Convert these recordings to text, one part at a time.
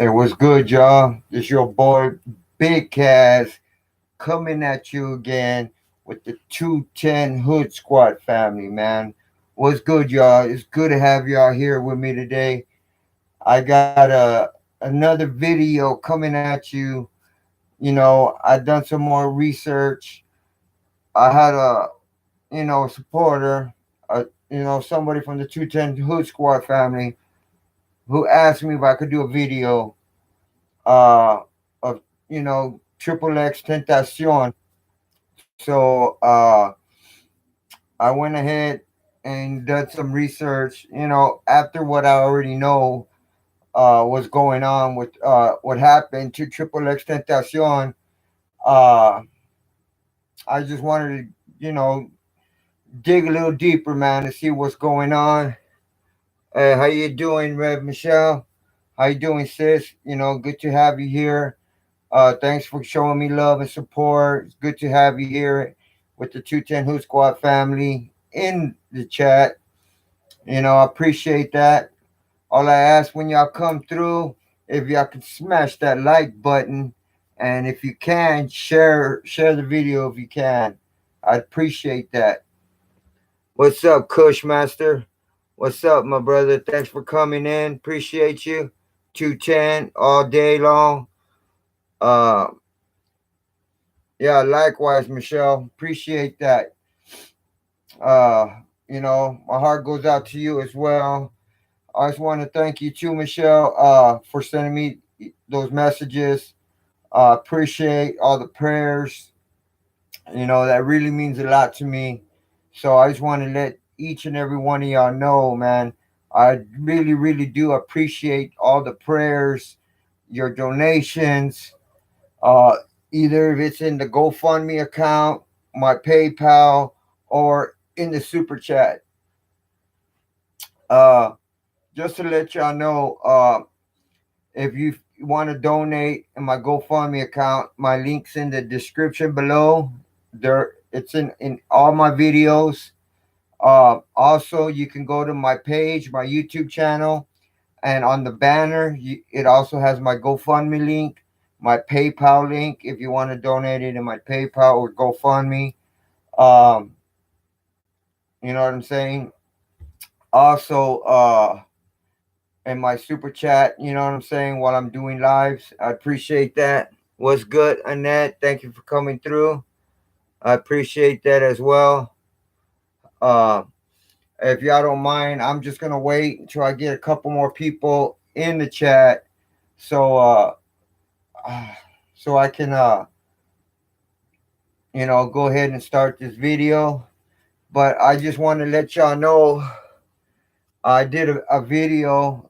It was good, y'all. It's your boy Big Kaz coming at you again with the 210 Hood Squad family, man. What's good, y'all? It's good to have y'all here with me today. I got another video coming at you. I done some more research. I had a supporter, somebody from the 210 Hood Squad family who asked me if I could do a video uh, of Xxxtentacion. So I went ahead and did some research. After what I already know was going on with what happened to Xxxtentacion. Uh, I just wanted to dig a little deeper, man, to see what's going on. How you doing, Rev Michelle? How you doing, sis? Good to have you here. Thanks for showing me love and support. It's good to have you here with the 210 Who Squad family in the chat. I appreciate that. All I ask when y'all come through, if y'all can smash that like button, and if you can, share the video if you can. I'd appreciate that. What's up, Kush Master? What's up, my brother? Thanks for coming in. Appreciate you. 210 all day long. Uh, Yeah, likewise, Michelle. Appreciate that. My heart goes out to you as well. I just want to thank you too, Michelle, for sending me those messages. Appreciate all the prayers. That really means a lot to me. So I just want to let each and every one of y'all know, man. I really, really do appreciate all the prayers, your donations, uh, either if it's in the GoFundMe account, my PayPal, or in the super chat. Uh, just to let y'all know, if you want to donate in my GoFundMe account, my link's in the description below. It's in all my videos. Also, you can go to my page, my YouTube channel, and on the banner, it also has my GoFundMe link, my PayPal link if you want to donate it in my PayPal or GoFundMe. Um, you know what I'm saying? Also, in my super chat, you know what I'm saying, while I'm doing lives. I appreciate that. What's good, Annette? Thank you for coming through. I appreciate that as well. Uh, if y'all don't mind, I'm just gonna wait until I get a couple more people in the chat, so so I can go ahead and start this video. But I just want to let y'all know I did a video,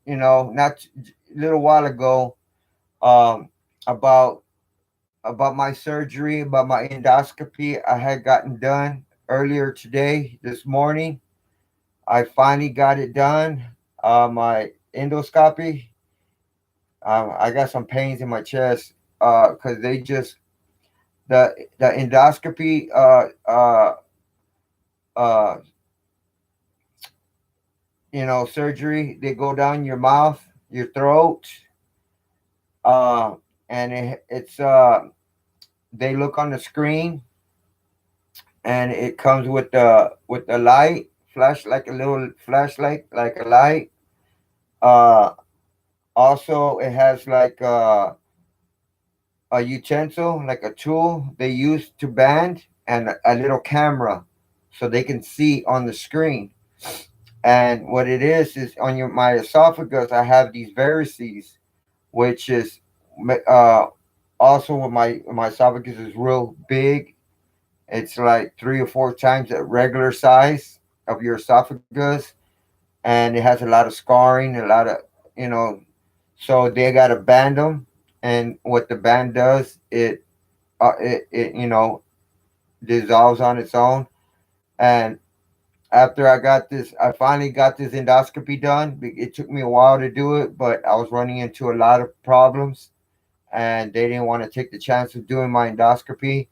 not a little while ago, um, about my surgery, about my endoscopy I had gotten done earlier today, this morning. I finally got it done. My endoscopy. I got some pains in my chest because they just the endoscopy uh surgery. They go down your mouth, your throat, uh, and it's they look on the screen, and it comes with the light flash, like a little flashlight, like a light. Uh, Also, it has like a utensil, like a tool they use to band, and a little camera, so they can see on the screen. And what it is on your my esophagus, I have these varices, which is uh, also when my esophagus is real big. It's like 3 or 4 times the regular size of your esophagus, and it has a lot of scarring, a lot of you know. So they got to band them, and what the band does, it dissolves on its own. And after I finally got this endoscopy done. It took me a while to do it, but I was running into a lot of problems, and they didn't want to take the chance of doing my endoscopy.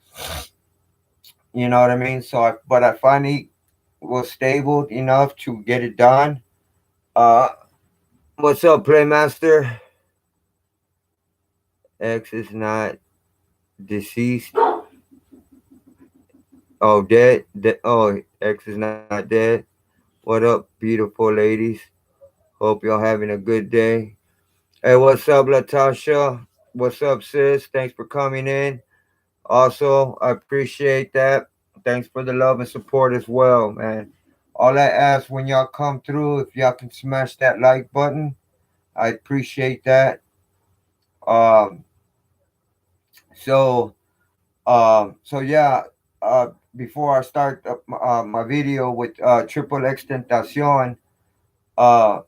You know what I mean? But I finally was stable enough to get it done. Uh, what's up, Playmaster? X is not deceased. Oh, dead. Oh, X is not dead. What up, beautiful ladies? Hope y'all having a good day. Hey, what's up, Latasha? What's up, sis? Thanks for coming in. Also, I appreciate that. Thanks for the love and support as well, man. All I ask when y'all come through, if y'all can smash that like button, I appreciate that. Um, so, so yeah. Uh, Before I start my video with Triple Extentacion, uh,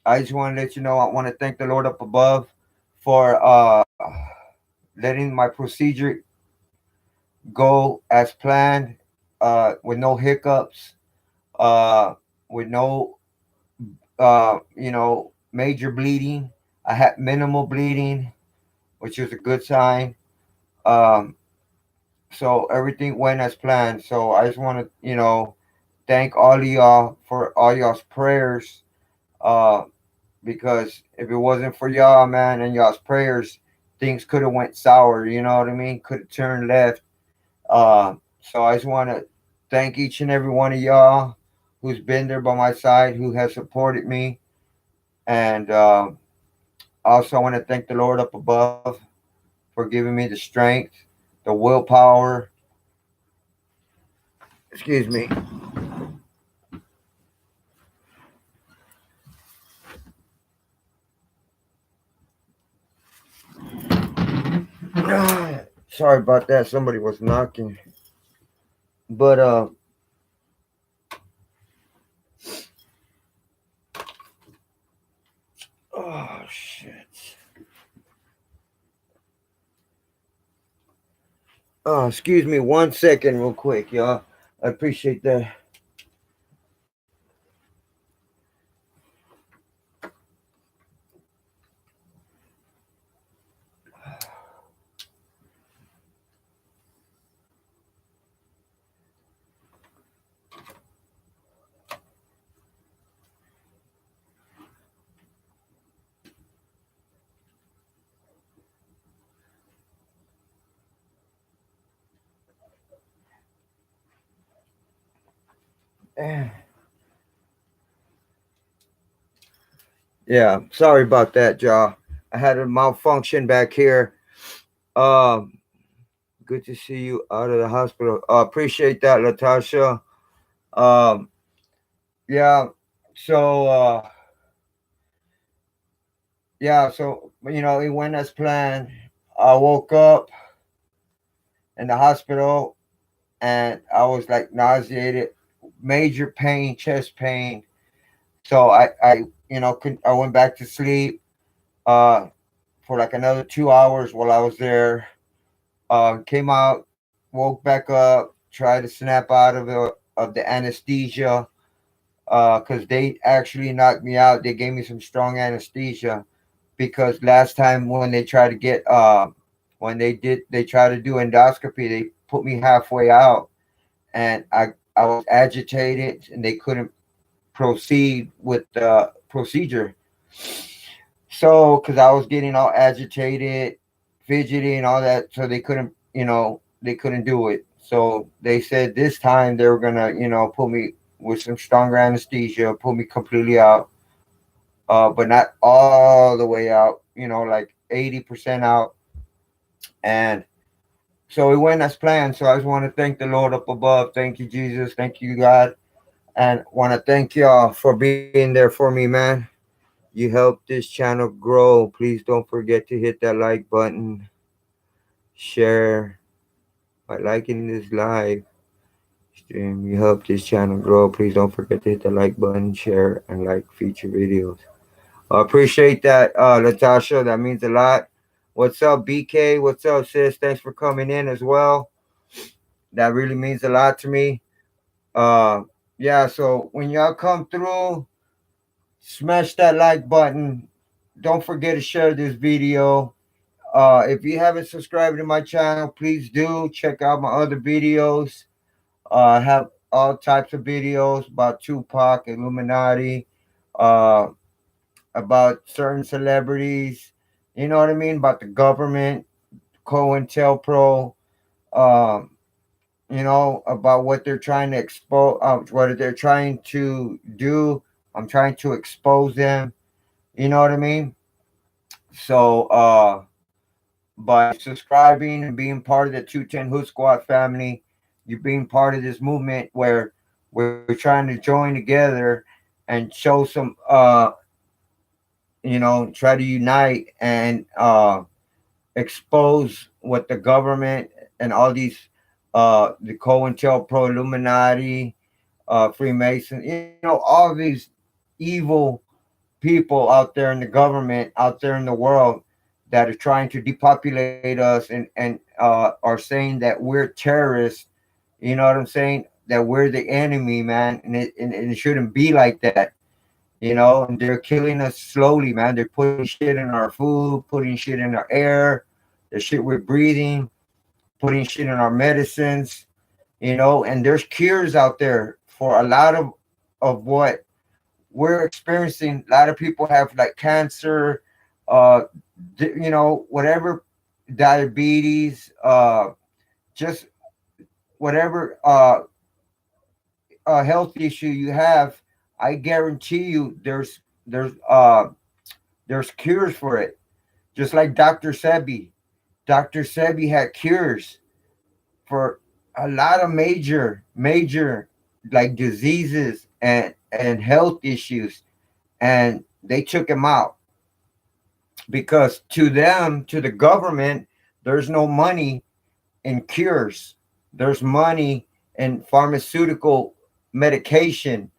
I just want to let you know I want to thank the Lord up above for letting my procedure go as planned, with no hiccups, uh, with no major bleeding. I had minimal bleeding, which is a good sign. Um, so everything went as planned. So I just want to thank all of y'all for all y'all's prayers. Uh, because if it wasn't for y'all, man, and y'all's prayers, things could have went sour. You know what I mean? Could have turned left. So I just want to thank each and every one of y'all who's been there by my side, who has supported me, and also I want to thank the Lord up above for giving me the strength, the willpower. Excuse me. Sorry about that. Somebody was knocking, but oh shit. Oh, excuse me 1 second, real quick, y'all. I appreciate that. Eh, Yeah, sorry about that, y'all. I had a malfunction back here. Um, Good to see you out of the hospital. Appreciate that, Latasha. Um, yeah. So, it went as planned. I woke up in the hospital and I was like nauseated, major pain, chest pain. So I went back to sleep uh, for like another 2 hours while I was there. Came out, woke back up, tried to snap out of the anesthesia because they actually knocked me out. They gave me some strong anesthesia because last time when they tried to they tried to do endoscopy, they put me halfway out, and I was agitated, and they couldn't proceed with the procedure. So, because I was getting all agitated, fidgety, and all that, so they couldn't do it. So they said this time they were gonna, put me with some stronger anesthesia, put me completely out, but not all the way out. Like 80% out. And so it went as planned. So I just want to thank the Lord up above. Thank you, Jesus. Thank you, God. And want to thank y'all for being there for me, man. You help this channel grow. Please don't forget to hit that like button, share by liking this live stream. You help this channel grow. Please don't forget to hit the like button, share, and like future videos. I appreciate that, Latasha. That means a lot. What's up, BK? What's up, sis? Thanks for coming in as well. That really means a lot to me. Uh, yeah, so when y'all come through, smash that like button. Don't forget to share this video. If you haven't subscribed to my channel, please do check out my other videos. I have all types of videos about Tupac, Illuminati, uh, about certain celebrities. You know what I mean? About the government, COINTELPRO, um, about what they're trying to expose, what they're trying to do. I'm trying to expose them. You know what I mean? So, by subscribing and being part of the 210 Hood Squad family, you're being part of this movement where we're trying to join together and show some, try to unite and expose what the government and all these, the COINTELPRO, Illuminati, Freemason, all these evil people out there in the government, out there in the world that are trying to depopulate us and are saying that we're terrorists. You know what I'm saying? That we're the enemy, man, and it shouldn't be like that. And they're killing us slowly, man. They're putting shit in our food, putting shit in our air, the shit we're breathing, putting shit in our medicines. And there's cures out there for a lot of what we're experiencing. A lot of people have like cancer, uh, whatever, diabetes, just whatever health issue you have. I guarantee you, there's cures for it. Just like Dr. Sebi. Dr. Sebi had cures for a lot of major like diseases and health issues, and they took him out because to them, to the government, there's no money in cures. There's money in pharmaceutical medication.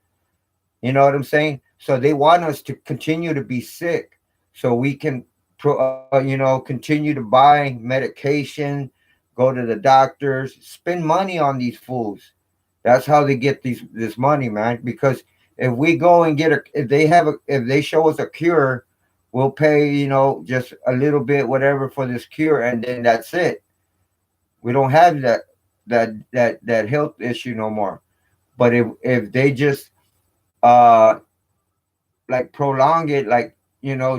You know what I'm saying? So they want us to continue to be sick so we can, continue to buy medication, go to the doctors, spend money on these fools. That's how they get this money, man. Because if we go and if they show us a cure, we'll pay, just a little bit, whatever, for this cure, and then that's it. We don't have that health issue no more. But if they just uh like prolong it, like,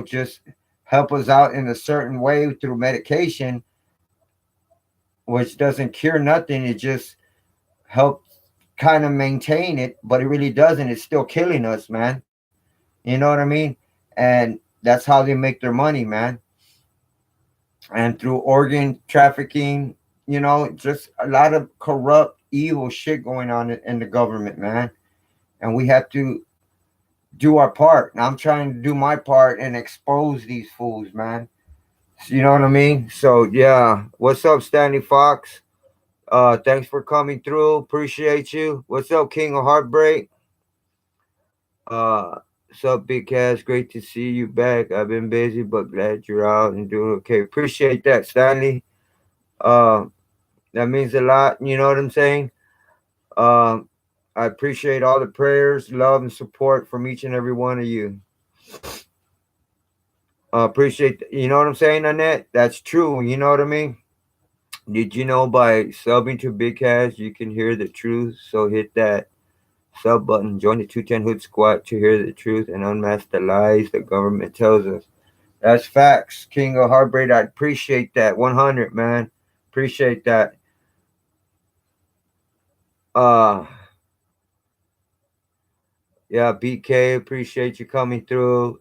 just help us out in a certain way through medication, which doesn't cure nothing, it just helps kind of maintain it, but it really doesn't. It's still killing us, man. You know what I mean? And that's how they make their money, man. And through organ trafficking, just a lot of corrupt, evil shit going on in the government, man. And we have to do our part. And I'm trying to do my part and expose these fools, man. You know what I mean? So yeah. What's up, Stanley Fox? Thanks for coming through. Appreciate you. What's up, King of Heartbreak? What's up, Big Cass? Great to see you back. I've been busy, but glad you're out and doing okay. Appreciate that, Stanley. Uh, that means a lot. You know what I'm saying? Um, I appreciate all the prayers, love, and support from each and every one of you. Appreciate, you know what I'm saying, Annette? That's true. You know what I mean? Did you know by subbing to Big Cash, you can hear the truth? So hit that sub button. Join the 210 Hood Squad to hear the truth and unmask the lies the government tells us. That's facts, King of Heartbreak. I appreciate that. 100, man. Appreciate that. Uh, yeah, BK, appreciate you coming through.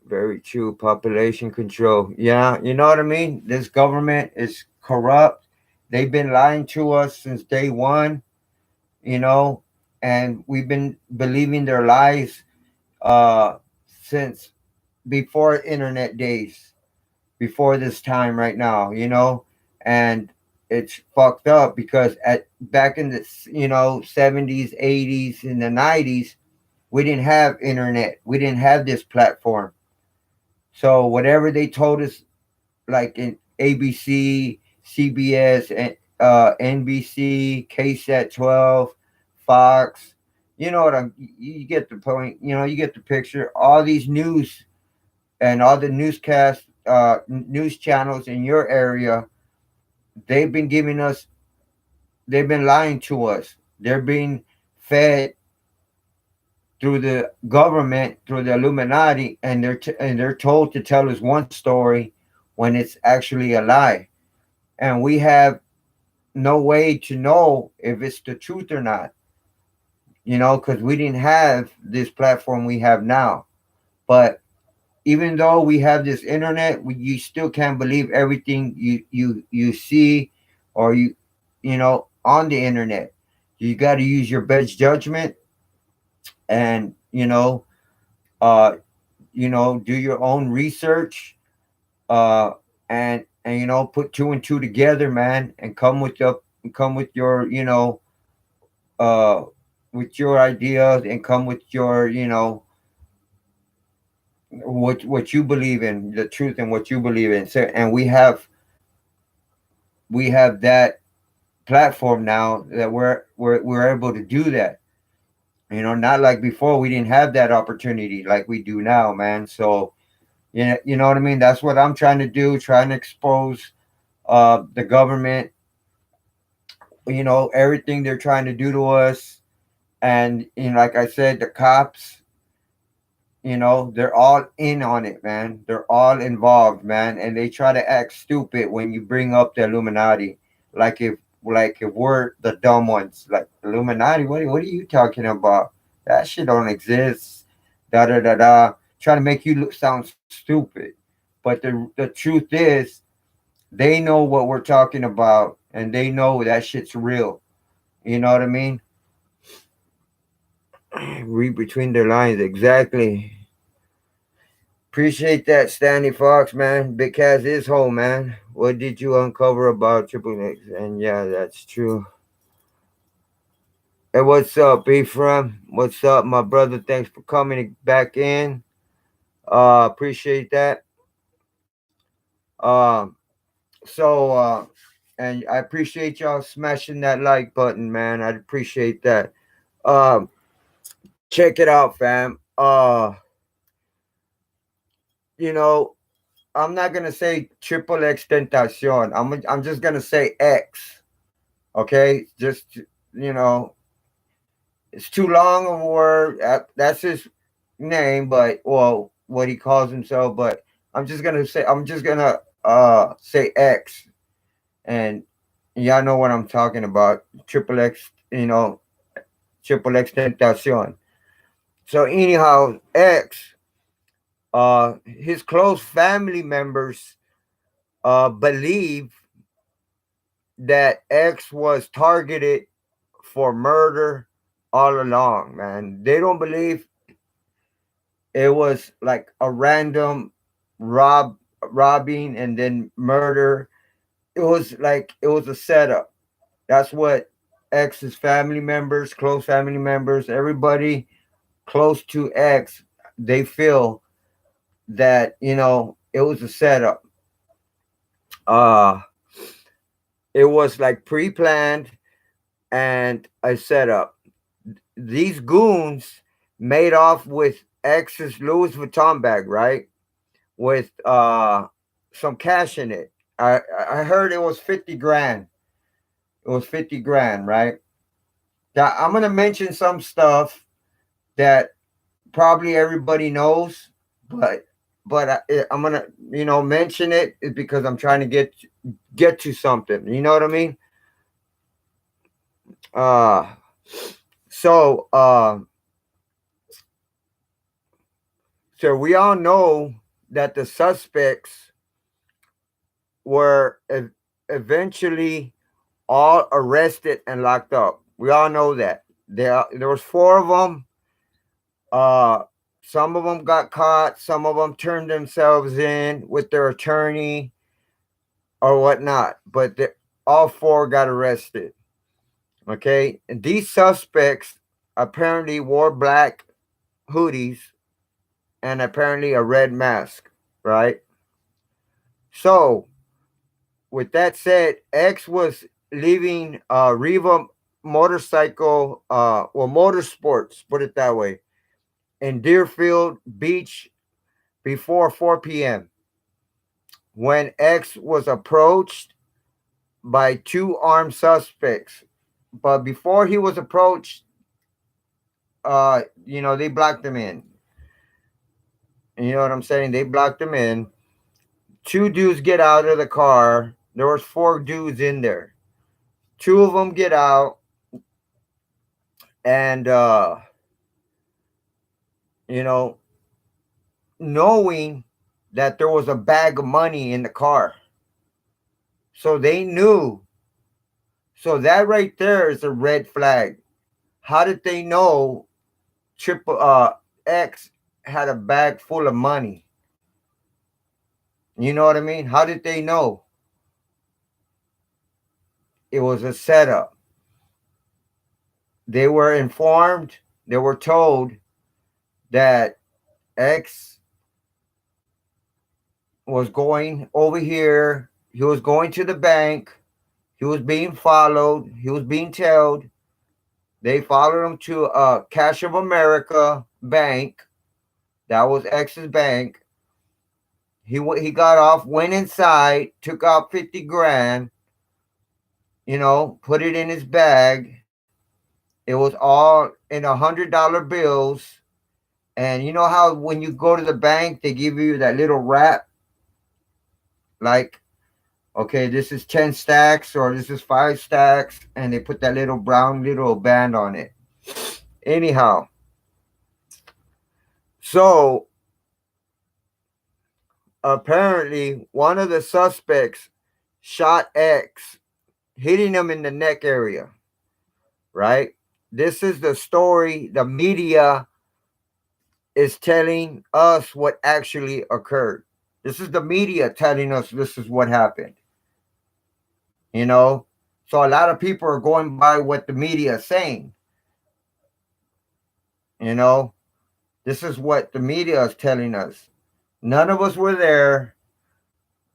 Very true. Population control. Yeah, you know what I mean? This government is corrupt. They've been lying to us since day one, you know, and we've been believing their lies since before internet days, before this time right now, and it's fucked up because at back in the 70s, 80s, in the 90s, we didn't have internet. We didn't have this platform. So whatever they told us, like in ABC, CBS, and NBC, KSAT 12, Fox, you get the point. You get the picture. All these news and all the newscasts, news channels in your area, they've been giving us, they've been lying to us. They're being fed through the government, through the Illuminati, and they're told to tell us one story when it's actually a lie, and we have no way to know if it's the truth or not. Because we didn't have this platform we have now. But even though we have this internet, you still can't believe everything you see or on the internet. You got to use your best judgment, and uh do your own research, uh and put two and two together, man, and come with your uh with your ideas, and come with your what you believe in, the truth, and what you believe in. So, and we have that platform now that we're able to do that. Not like before. We didn't have that opportunity like we do now, man. So yeah, you know what I mean. That's what I'm trying to do. Trying to expose the government. Everything they're trying to do to us, and like I said, the cops. They're all in on it, man. They're all involved, man, and they try to act stupid when you bring up the Illuminati, like if we're the dumb ones. Like, Illuminati, what are you talking about? That shit don't exist. Da da da da. Trying to make you sound stupid, but the truth is, they know what we're talking about, and they know that shit's real. You know what I mean? Read between the lines, exactly. Appreciate that, Stanley Fox, man. Big Cass is home, man. What did you uncover about Triple X? And yeah, that's true. Hey, what's up, Ephraim? What's up, my brother? Thanks for coming back in. Appreciate that. Um, so and I appreciate y'all smashing that like button, man. I appreciate that. Um, check it out, fam. You know, I'm not gonna say triple Xtentacion. I'm just gonna say X. Okay, just you know, it's too long of a word. That's his name, but well, what he calls himself. But I'm just gonna say X, and y'all know what I'm talking about. Triple X, triple X Tentacion. So anyhow, X, his close family members believe that X was targeted for murder all along, man. They don't believe it was like a random robbing and then murder. It was a setup. That's what X's family members, close family members, everybody close to X, they feel that it was a setup. Uh it was like pre-planned and a setup. These goons made off with X's Louis Vuitton bag, right? With some cash in it. I heard it was 50 grand. It was 50 grand, right? Now, I'm gonna mention some stuff that probably everybody knows, but I'm gonna mention it because I'm trying to get to something. You know what I mean? Uh so so we all know that the suspects were eventually all arrested and locked up. We all know that. There was four of them. Uh, some of them got caught. Some of them turned themselves in with their attorney or whatnot. But all four got arrested. Okay, and these suspects apparently wore black hoodies and apparently a red mask. Right. So with that said, X was leaving Riva motorcycle, motorsports, put it that way, in Deerfield Beach before 4 p.m. when X was approached by two armed suspects. But before he was approached, they blocked him in. You know what I'm saying? They blocked him in. Two dudes get out of the car. There was four dudes in there. Two of them get out, and you know, knowing that there was a bag of money in the car. So they knew. So that right there is a red flag. How did they know Triple X had a bag full of money? You know what I mean? How did they know? It was a setup. They were informed, they were told that X was going over here. He was going to the bank. He was being followed. He was being tailed. They followed him to Cash of America Bank. That was X's bank. He got off, went inside, took out 50 grand, put it in his bag. It was all in $100 bills. And you know how when you go to the bank, they give you that little wrap? Like, okay, this is 10 stacks or this is 5 stacks. And they put that little brown little band on it. Anyhow, so apparently one of the suspects shot X, hitting him in the neck area, right? This is the story the media is telling us what actually occurred. This is the media telling us this is what happened. So a lot of people are going by what the media is saying. This is what the media is telling us. None of us were there,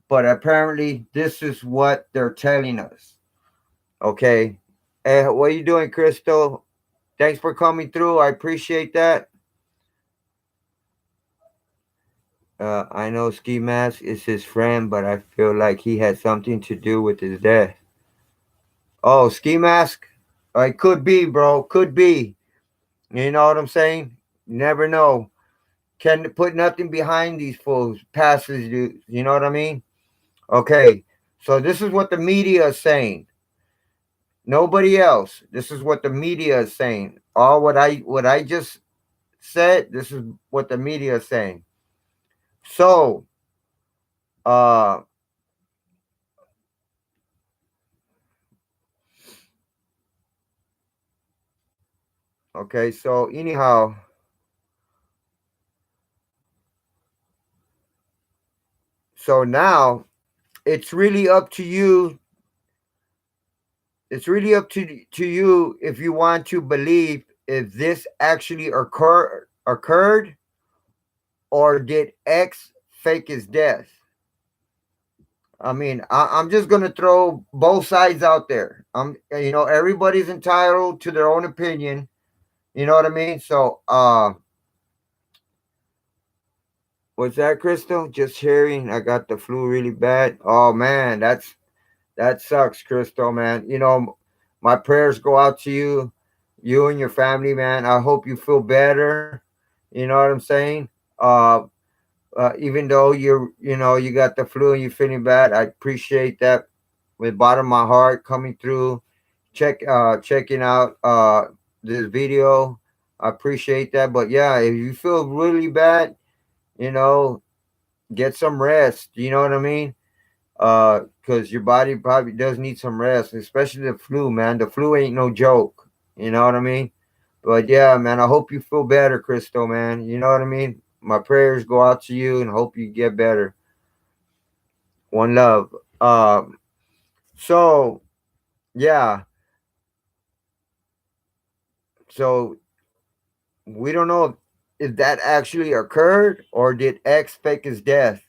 but apparently this is what they're telling us. Okay. Hey, what are you doing, Crystal? Thanks for coming through. I appreciate that. I know Ski Mask is his friend, but I feel like he had something to do with his death. Oh, Ski Mask? It could be, bro. Could be. You know what I'm saying? You never know. Can put nothing behind these fools. Passes, dude. You know what I mean? Okay. So this is what the media is saying. Nobody else. This is what the media is saying. All what I just said, this is what the media is saying. So, uh, okay, so anyhow, so now it's really up to you. It's really up to you if you want to believe if this actually occurred or did X fake his death. I mean, I'm just gonna throw both sides out there. Everybody's entitled to their own opinion. You know what I mean? So, what's that, Crystal? Just hearing I got the flu really bad. Oh man, that sucks, Crystal, man. My prayers go out to you and your family, man. I hope you feel better. You know what I'm saying? Uh, even though you got the flu and you're feeling bad, I appreciate that with bottom of my heart coming through, checking out this video. I appreciate that. But yeah, if you feel really bad, you know, get some rest. You know what I mean? Because your body probably does need some rest, especially the flu, man. The flu ain't no joke. You know what I mean? But yeah, man, I hope you feel better, Crystal, man. You know what I mean? My prayers go out to you and hope you get better. One love. So yeah. So we don't know if that actually occurred or did X fake his death.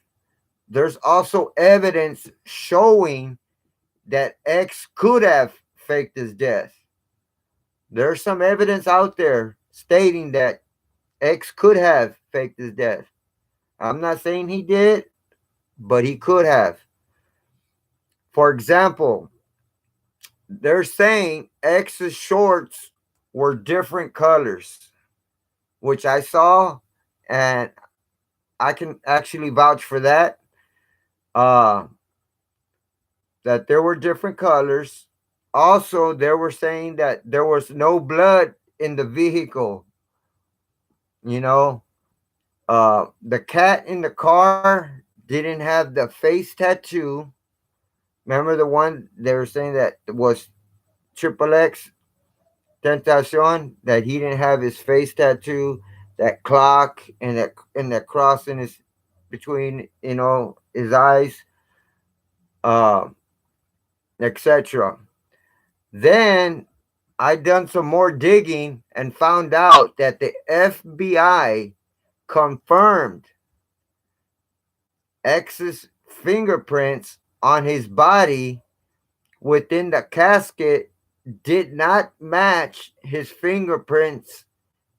There's also evidence showing that X could have faked his death. There's some evidence out there stating that X could have faked his death. I'm not saying he did, but he could have. For example, they're saying X's shorts were different colors. which I saw, and I can actually vouch for that. Uh, that there were different colors. Also, they were saying that there was no blood in the vehicle. You know, the cat in the car didn't have the face tattoo. Remember the one they were saying that was Triple X Tentacion, that he didn't have his face tattoo, that clock and that cross in his between his eyes, uh, etc. Then I done some more digging and found out that the FBI confirmed X's fingerprints on his body within the casket did not match his fingerprints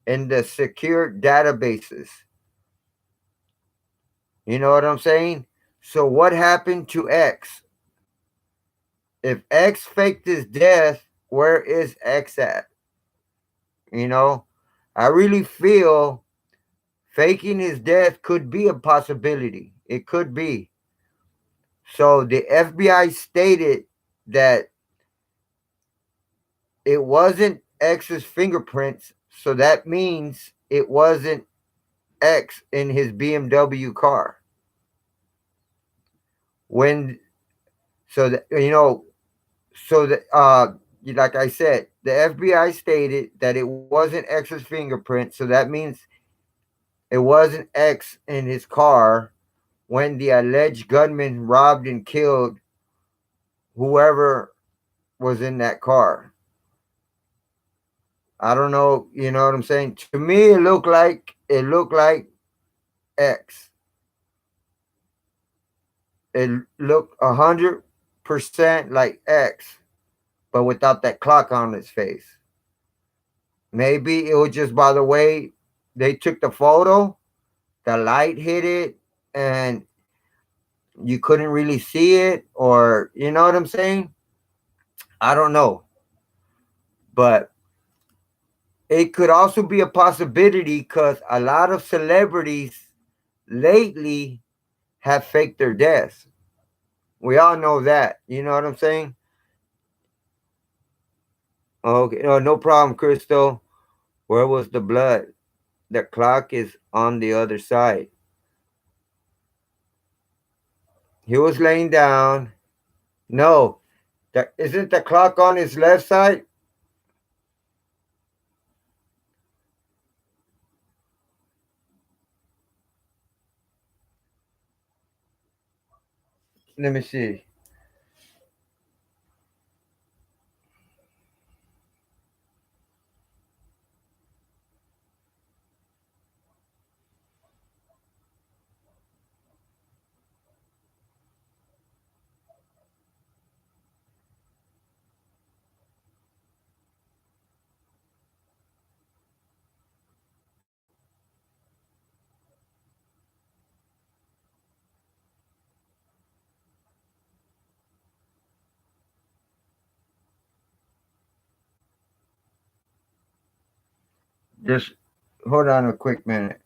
in the secure databases. You know what I'm saying? So what happened to X? If X faked his death, where is X at? You know, I really feel faking his death could be a possibility. It could be. So the FBI stated that it wasn't X's fingerprints, so that means it wasn't X in his BMW car. When so that so that like I said, the FBI stated that it wasn't X's fingerprint, so that means it wasn't X in his car when the alleged gunman robbed and killed whoever was in that car. I don't know, you know what I'm saying? To me, it looked like X. It looked 100% like X, but without that clock on his face. Maybe it was just by the way they took the photo, the light hit it, and you couldn't really see it, or you know what I'm saying? I don't know, but it could also be a possibility because a lot of celebrities lately have faked their deaths. We all know that. You know what I'm saying? Okay, no problem, Crystal. Where was the blood? The clock is on the other side. He was laying down. No, isn't the clock on his left side? Let me see. Just hold on a quick minute.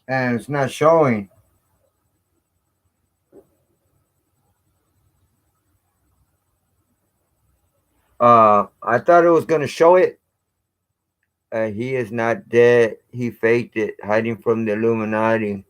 And it's not showing. I thought it was gonna show it. He is not dead. He faked it, hiding from the Illuminati.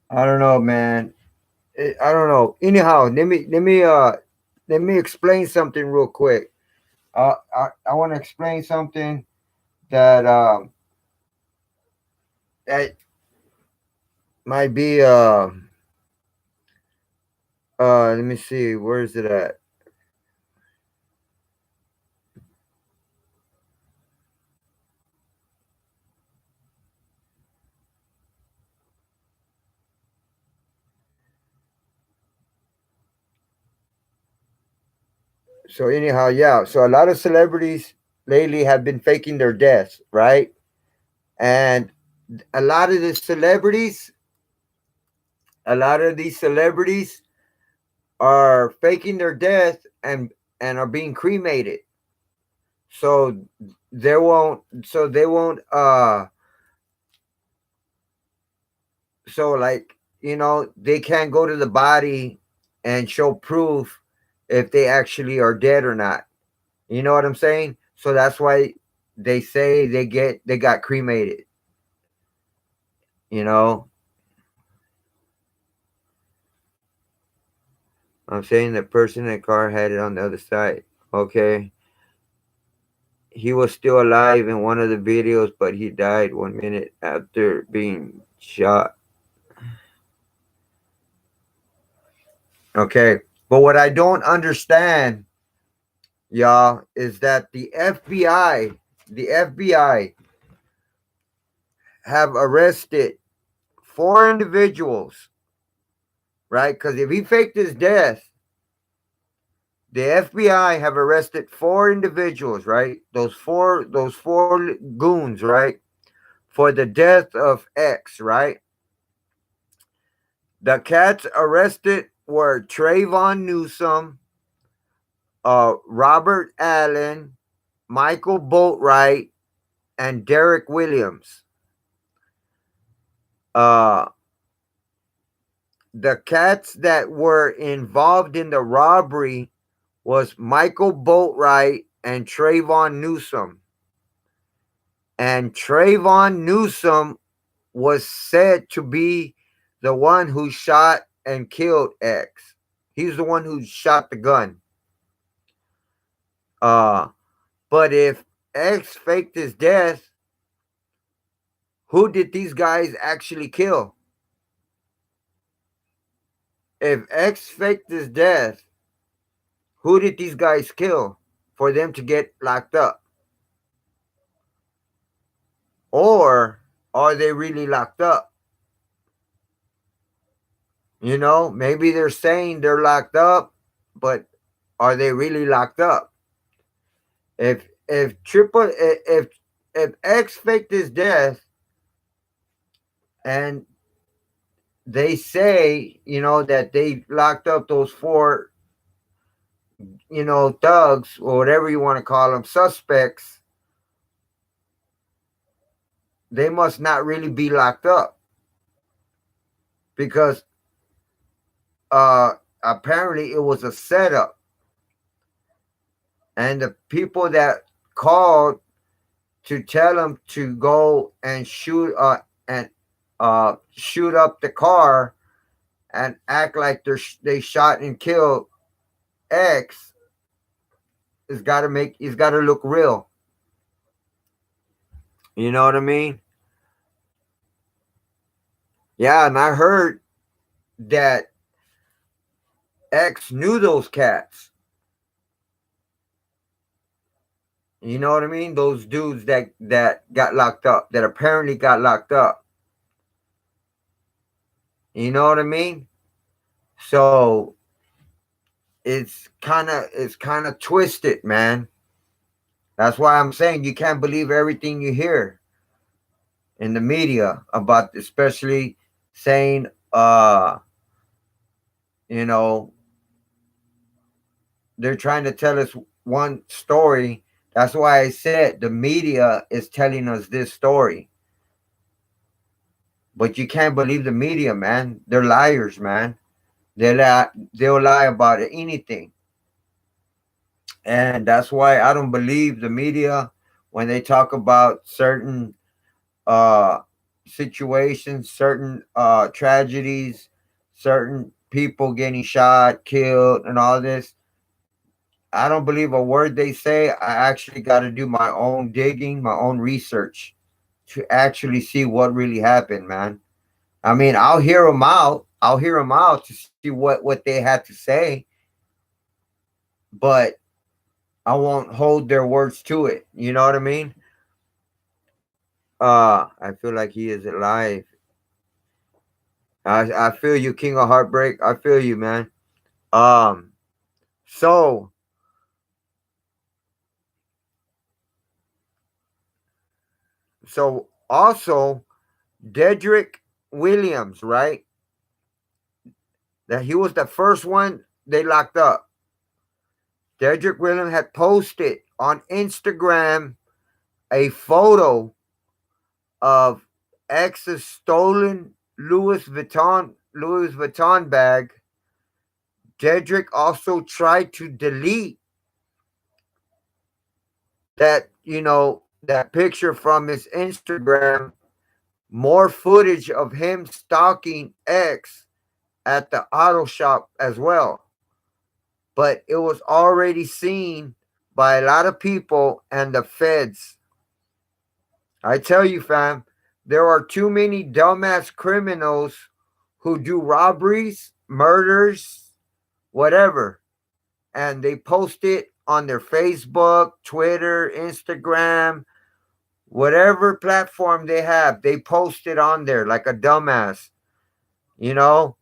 I don't know, man. I don't know. Anyhow, let me explain something real quick. I want to explain something that that might be let me see, where is it at? So anyhow, yeah. So a lot of celebrities lately have been faking their deaths, right? And a lot of the celebrities, a lot of these celebrities are faking their death and are being cremated. So they won't so like, they can't go to the body and show proof if they actually are dead or not. You know what I'm saying? So that's why they say they got cremated, you know? I'm saying the person in the car had it on the other side. Okay. He was still alive in one of the videos, but he died 1 minute after being shot. Okay. But what I don't understand, y'all, is that the FBI have arrested four individuals, right? Because if he faked his death, the FBI have arrested four individuals, right? Those four goons, right? For the death of X, right? The cats arrested were Trayvon Newsom, Robert Allen, Michael Boatwright, and Derek Williams. Uh, the cats that were involved in the robbery was Michael Boatwright and Trayvon Newsom. And Trayvon Newsom was said to be the one who shot and killed X. He's the one who shot the gun. Uh, but if X faked his death, who did these guys actually kill? If X faked his death, who did these guys kill for them to get locked up? Or are they really locked up? Maybe they're saying they're locked up, but are they really locked up? If X faked his death and they say, that they locked up those four, thugs or whatever you want to call them, suspects, they must not really be locked up because apparently it was a setup, and the people that called to tell them to go and shoot up the car and act like they shot and killed X, it's got to look real. You know what I mean? Yeah, and I heard that X knew those cats. You know what I mean? Those dudes that got locked up, that apparently got locked up. You know what I mean? So it's kind of twisted, man. That's why I'm saying you can't believe everything you hear in the media about, especially saying you know they're trying to tell us one story. That's why I said the media is telling us this story. But you can't believe the media, man. They're liars, man. They'll lie about anything. And that's why I don't believe the media when they talk about certain uh situations, certain tragedies, certain people getting shot, killed, and all this. I don't believe a word they say. I actually got to do my own digging, my own research to actually see what really happened, man. I mean, I'll hear them out. I'll hear them out to see what they had to say, but I won't hold their words to it. You know what I mean? I feel like he is alive. I feel you, King of Heartbreak. I feel you, man. Um, so also Dedrick Williams, right? That he was the first one they locked up. Dedrick Williams had posted on Instagram a photo of X's stolen Louis Vuitton bag. Dedrick also tried to delete that picture from his Instagram. More footage of him stalking X at the auto shop as well. But it was already seen by a lot of people and the feds. I tell you, fam, there are too many dumbass criminals who do robberies, murders, whatever, and they post it on their Facebook, Twitter, Instagram, whatever platform they have, they post it on there like a dumbass, you know,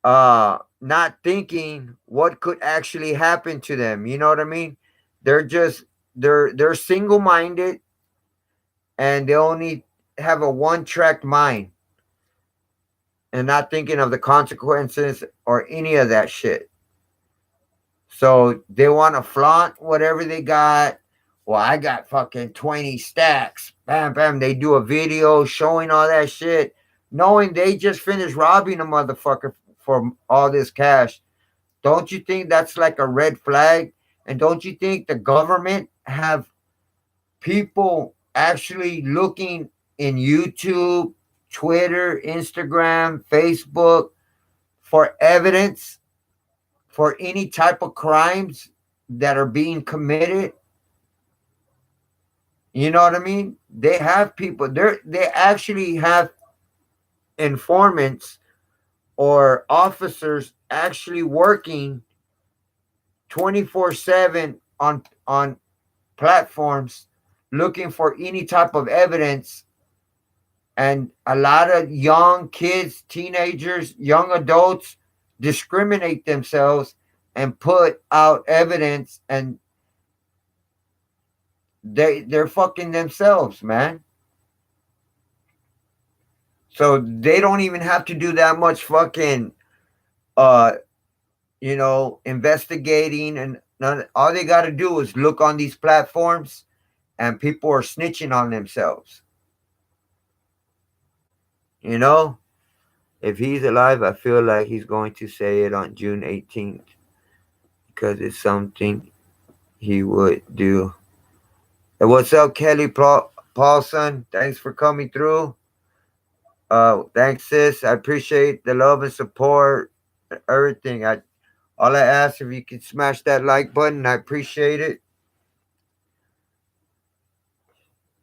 not thinking what could actually happen to them. You know what I mean? They're just they're single minded and they only have a one track mind and not thinking of the consequences or any of that shit. So they want to flaunt whatever they got. Well, I got fucking 20 stacks. Bam, bam. They do a video showing all that shit, knowing they just finished robbing a motherfucker for all this cash. Don't you think that's like a red flag? And don't you think the government have people actually looking in YouTube, Twitter, Instagram, Facebook for evidence for any type of crimes that are being committed? You know what I mean? They have people. They actually have informants or officers actually working 24/7 on platforms looking for any type of evidence, and a lot of young kids, teenagers, young adults discriminate themselves and put out evidence, and they're fucking themselves, man. So they don't even have to do that much fucking uh investigating, and all they got to do is look on these platforms and people are snitching on themselves. You know, if he's alive, I feel like he's going to say it on June 18th because it's something he would do. And what's up, Kelly Paulson? Thanks for coming through. Thanks, sis. I appreciate the love and support, everything. All I ask, if you can smash that like button, I appreciate it.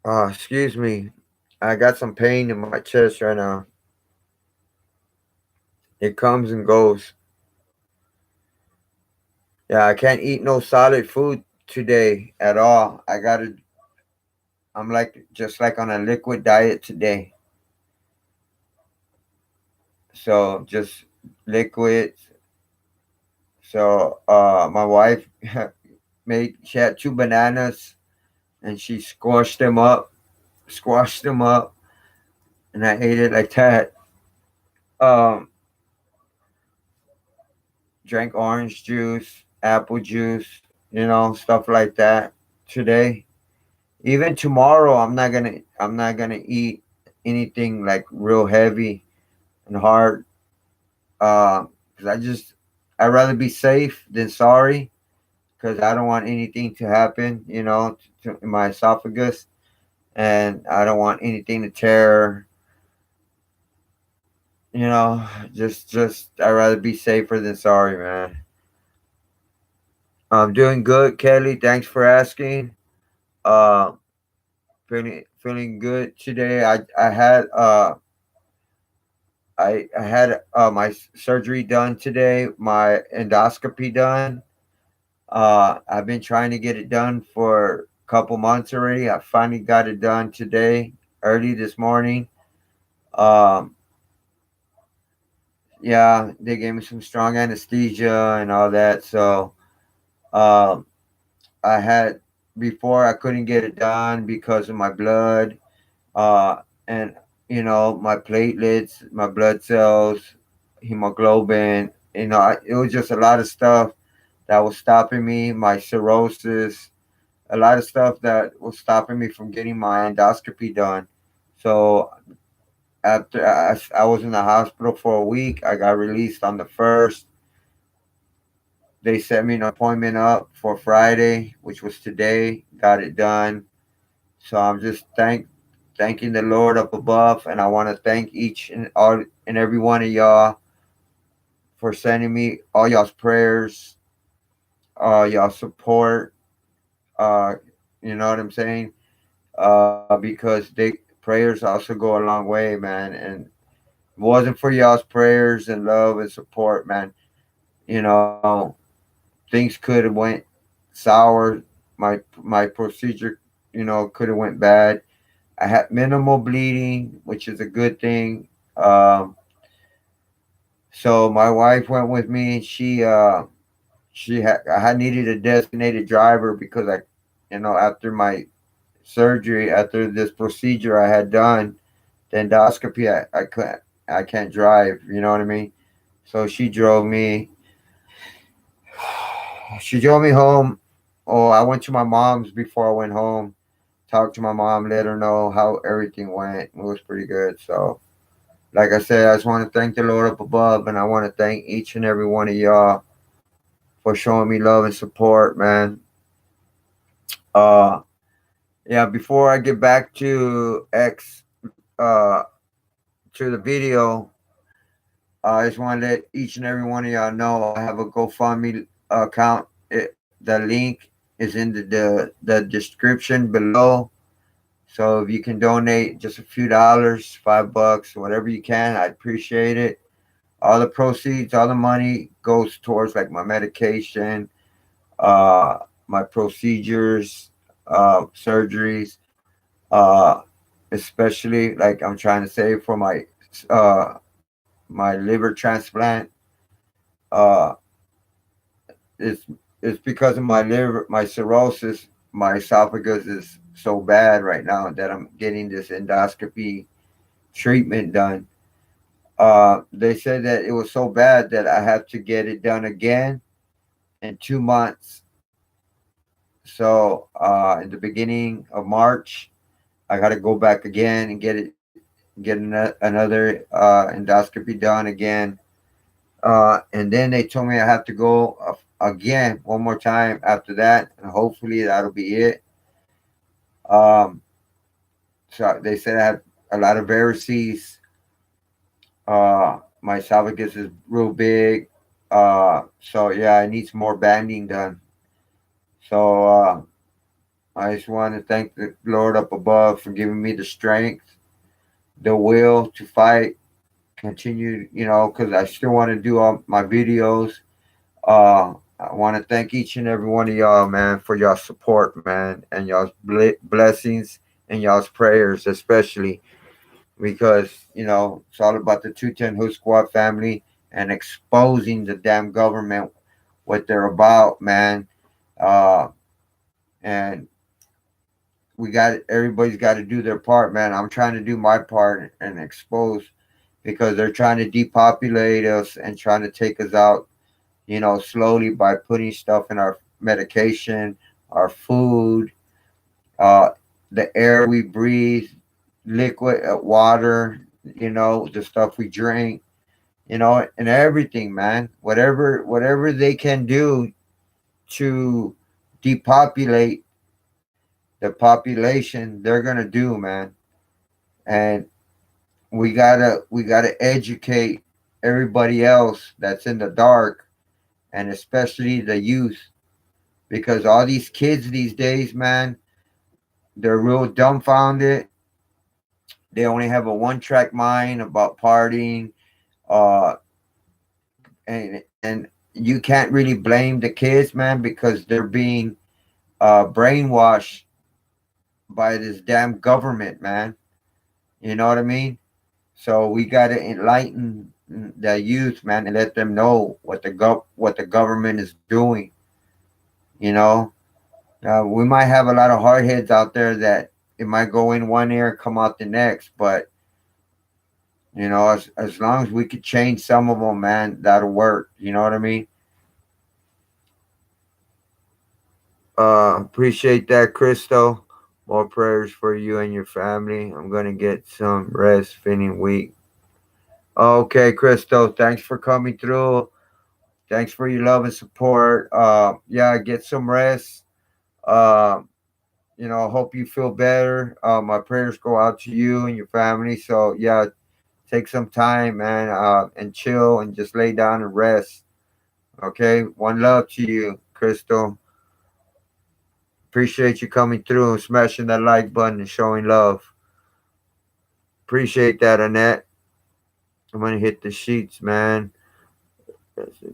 Excuse me. I got some pain in my chest right now. It comes and goes. Yeah, I can't eat no solid food today at all. I'm like just like on a liquid diet today. So just liquids. So my wife she had 2 bananas and she squashed them up, and I ate it like that. Um, Drank orange juice, apple juice, stuff like that today. Even tomorrow, I'm not gonna eat anything like real heavy and hard. Because I'd rather be safe than sorry. Because I don't want anything to happen, to my esophagus, and I don't want anything to tear you know, just I'd rather be safer than sorry, man. I'm doing good, Kelly. Thanks for asking. Uh, feeling good today. I had my surgery done today, my endoscopy done. I've been trying to get it done for a couple months already. I finally got it done today, early this morning. Um, yeah, they gave me some strong anesthesia and all that. So, um, I had before I couldn't get it done because of my blood, and my platelets, my blood cells, hemoglobin. It was just a lot of stuff that was stopping me. My cirrhosis, a lot of stuff that was stopping me from getting my endoscopy done. So after I was in the hospital for a week, I got released on the first. They set me an appointment up for Friday, which was today. Got it done. So I'm just thanking the Lord up above, and I want to thank each and all and every one of y'all for sending me all y'all's prayers, y'all support. Uh, you know what I'm saying? Because they prayers also go a long way, man. And if it wasn't for y'all's prayers and love and support, man, you know, things could have went sour. My procedure, could have went bad. I had minimal bleeding, which is a good thing. So my wife went with me. She had I had needed a designated driver because after my surgery, after this procedure I had done, the endoscopy, I can't drive. You know what I mean? So she drove me home. Oh, I went to my mom's before I went home. Talked to my mom, let her know how everything went. It was pretty good. So, like I said, I just want to thank the Lord up above, and I want to thank each and every one of y'all for showing me love and support, man. Uh, yeah. Before I get back to uh, to the video, I just want to let each and every one of y'all know I have a GoFundMe account. The link is in the description below. So if you can donate just a few dollars, $5, whatever you can, I appreciate it. All the proceeds, all the money goes towards like my medication, uh, my procedures, surgeries, uh, especially like I'm trying to save for uh, my liver transplant. Uh, it's it's because of my liver, my cirrhosis, my esophagus is so bad right now that I'm getting this endoscopy treatment done. They said that it was so bad that I have to get it done again in 2 months. So in the beginning of March, I got to go back again and another endoscopy done again. And then they told me I have to go again one more time after that, and hopefully that'll be it. Um, so they said I have a lot of varices. My esophagus is real big. So yeah, I need some more banding done. So I just want to thank the Lord up above for giving me the strength, the will to fight, continue, because I still want to do all my videos. I want to thank each and every one of y'all, man, for y'all support, man, and y'all's blessings and y'all's prayers, especially because it's all about the 210 Hood Squad family and exposing the damn government what they're about, man. Uh, and everybody's got to do their part, man. I'm trying to do my part and expose because they're trying to depopulate us and trying to take us out, slowly by putting stuff in our medication, our food, uh, the air we breathe, liquid water, the stuff we drink, and everything, man. Whatever they can do to depopulate the population, they're gonna do, man. And we gotta educate everybody else that's in the dark, and especially the youth, because all these kids these days, man, they're real dumbfounded. They only have a one track mind about partying, uh, and you can't really blame the kids, man, because they're being brainwashed by this damn government, man. You know what I mean? So we gotta enlighten the youth, man, and let them know what the government is doing. You know, we might have a lot of hard heads out there that it might go in one ear, come out the next, but as long as we could change some of them, man, that'll work. You know what I mean? Appreciate that, Crystal. More prayers for you and your family. I'm gonna get some rest, feeling weak. Okay, Crystal, thanks for coming through. Thanks for your love and support. Yeah, get some rest. Uh, hope you feel better. My prayers go out to you and your family. So yeah, take some time, man, and chill and just lay down and rest. Okay, one love to you, Crystal. Appreciate you coming through and smashing that like button and showing love. Appreciate that, Annette. I'm gonna hit the sheets, man.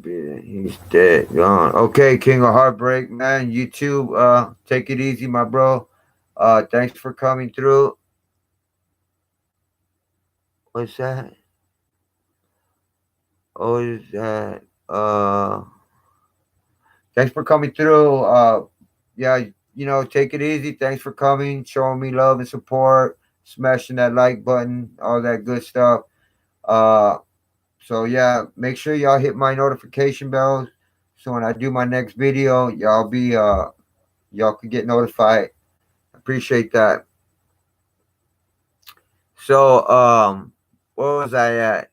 He's dead, gone. Okay, King of Heartbreak, man. You too. Take it easy, my bro. Thanks for coming through. What's that? Oh, is that? Thanks for coming through. Yeah, take it easy. Thanks for coming, showing me love and support, smashing that like button, all that good stuff. Uh, so yeah, make sure y'all hit my notification bells. So when I do my next video, y'all can get notified. Appreciate that. So where was I at?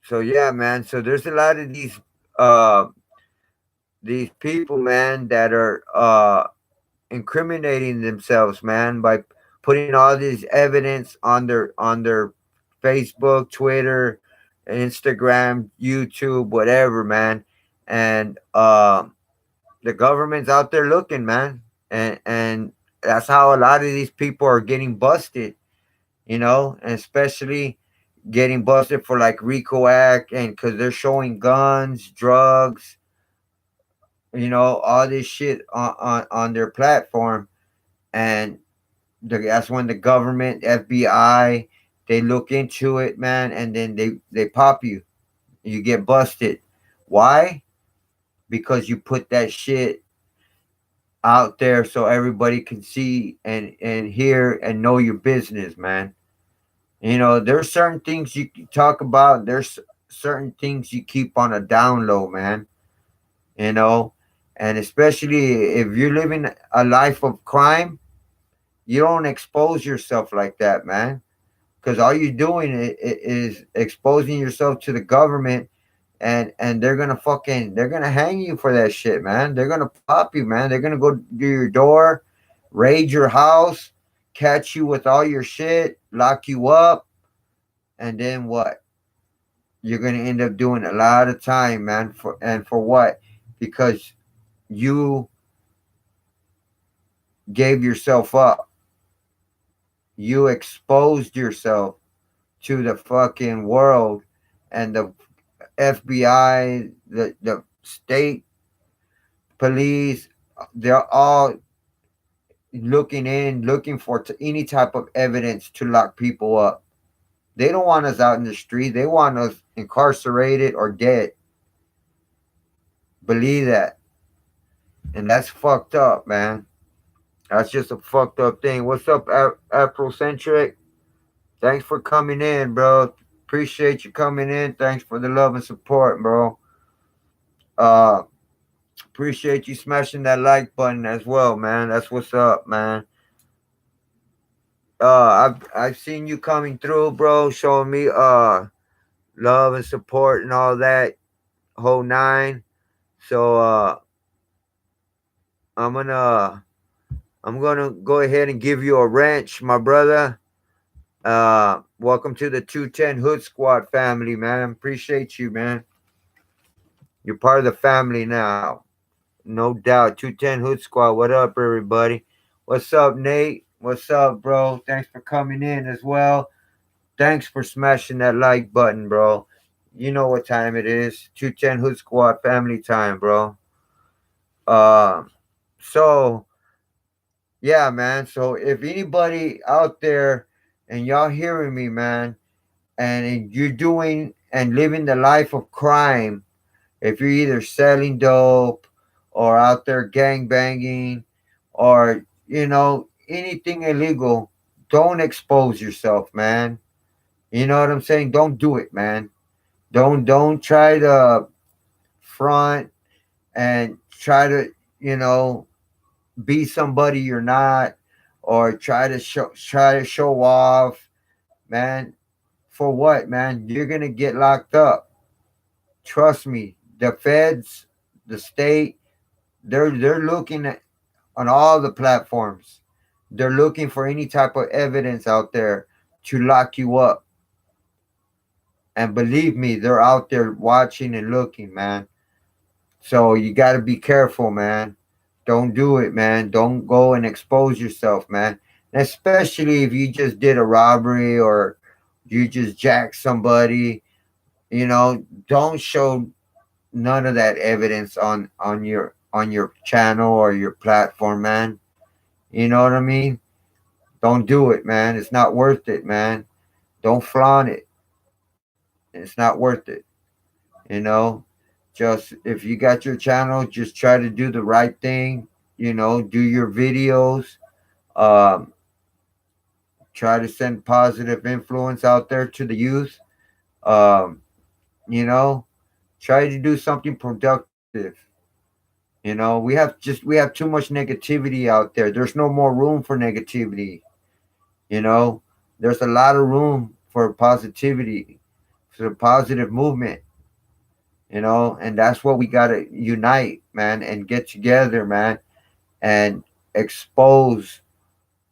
So yeah, man. So there's a lot of these people, man, that are incriminating themselves, man, by putting all this evidence on their Facebook, Twitter, Instagram, YouTube, whatever, man. And the government's out there looking, man. And that's how a lot of these people are getting busted, and especially getting busted for like RICO Act, and because they're showing guns, drugs, all this shit on their platform. And that's when the government, FBI, they look into it, man, and then they pop you. You get busted. Why? Because you put that shit out there so everybody can see and hear and know your business, man. There's certain things you can talk about. There's certain things you keep on a down low, man. You know, and especially if you're living a life of crime, you don't expose yourself like that, man. Because all you're doing is exposing yourself to the government, and they're gonna hang you for that shit, man. They're gonna pop you, man. They're gonna go to your door, raid your house, catch you with all your shit, lock you up, and then what? You're gonna end up doing a lot of time, man. For what? Because you gave yourself up. You exposed yourself to the fucking world, and the FBI, the state police, they're all looking for any type of evidence to lock people up. They don't want us out in the street. They want us incarcerated or dead. Believe that. And that's fucked up, man. That's just a fucked up thing. What's up, Afrocentric? Thanks for coming in, bro. Appreciate you coming in. Thanks for the love and support, bro. Uh, Appreciate you smashing that like button as well, man. That's what's up, man. I've seen you coming through, bro, showing me love and support and all that whole nine. So I'm gonna I'm gonna go ahead and give you a wrench, my brother. Welcome to the 210 Hood Squad family, man. Appreciate you, man. You're part of the family now. No doubt. 210 Hood Squad. What up, everybody? What's up, Nate? What's up, bro? Thanks for coming in as well. Thanks for smashing that like button, bro. You know what time it is. 210 Hood Squad family time, bro. Uh, so yeah, man. So if anybody out there and y'all hearing me, man, and you're doing and living the life of crime, if you're either selling dope or out there gang banging or anything illegal, don't expose yourself, man. You know what I'm saying? Don't do it, man. Don't try to front and try to, you know, be somebody you're not, or try to show off, man. For what, man? You're gonna get locked up. Trust me. The feds, the state, they're looking at on all the platforms. They're looking for any type of evidence out there to lock you up. And believe me, they're out there watching and looking, man. So you got to be careful, man. Don't do it, man. Don't go and expose yourself, man. And especially if you just did a robbery or you just jacked somebody, don't show none of that evidence on your channel or your platform, man. You know what I mean? Don't do it, man. It's not worth it, man. Don't flaunt it. It's not worth it. You know, just if you got your channel, just try to do the right thing. Do your videos. Um, Try to send positive influence out there to the youth. Um, you know, Try to do something productive. We have too much negativity out there. There's no more room for negativity. You know, there's a lot of room for positivity, for positive movement. And that's what we gotta unite, man, and get together, man, and expose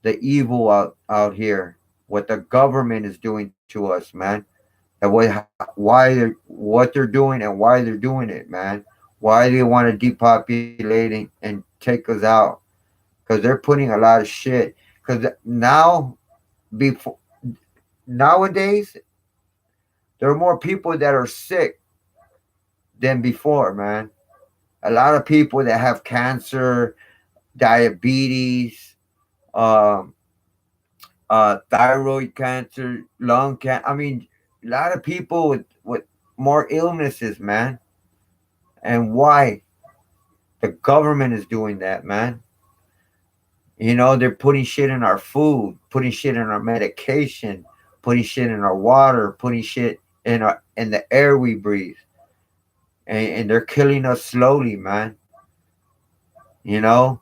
the evil out here. What the government is doing to us, man, and what they're doing and why they're doing it, man. Why they want to depopulate and take us out? Because they're putting a lot of shit. Because before nowadays, there are more people that are sick than before, man. A lot of people that have cancer, diabetes, um, thyroid cancer, lung cancer. I mean, a lot of people with more illnesses, man. And why? The government is doing that, man. They're putting shit in our food, putting shit in our medication, putting shit in our water, putting shit in the air we breathe, and they're killing us slowly, man. You know,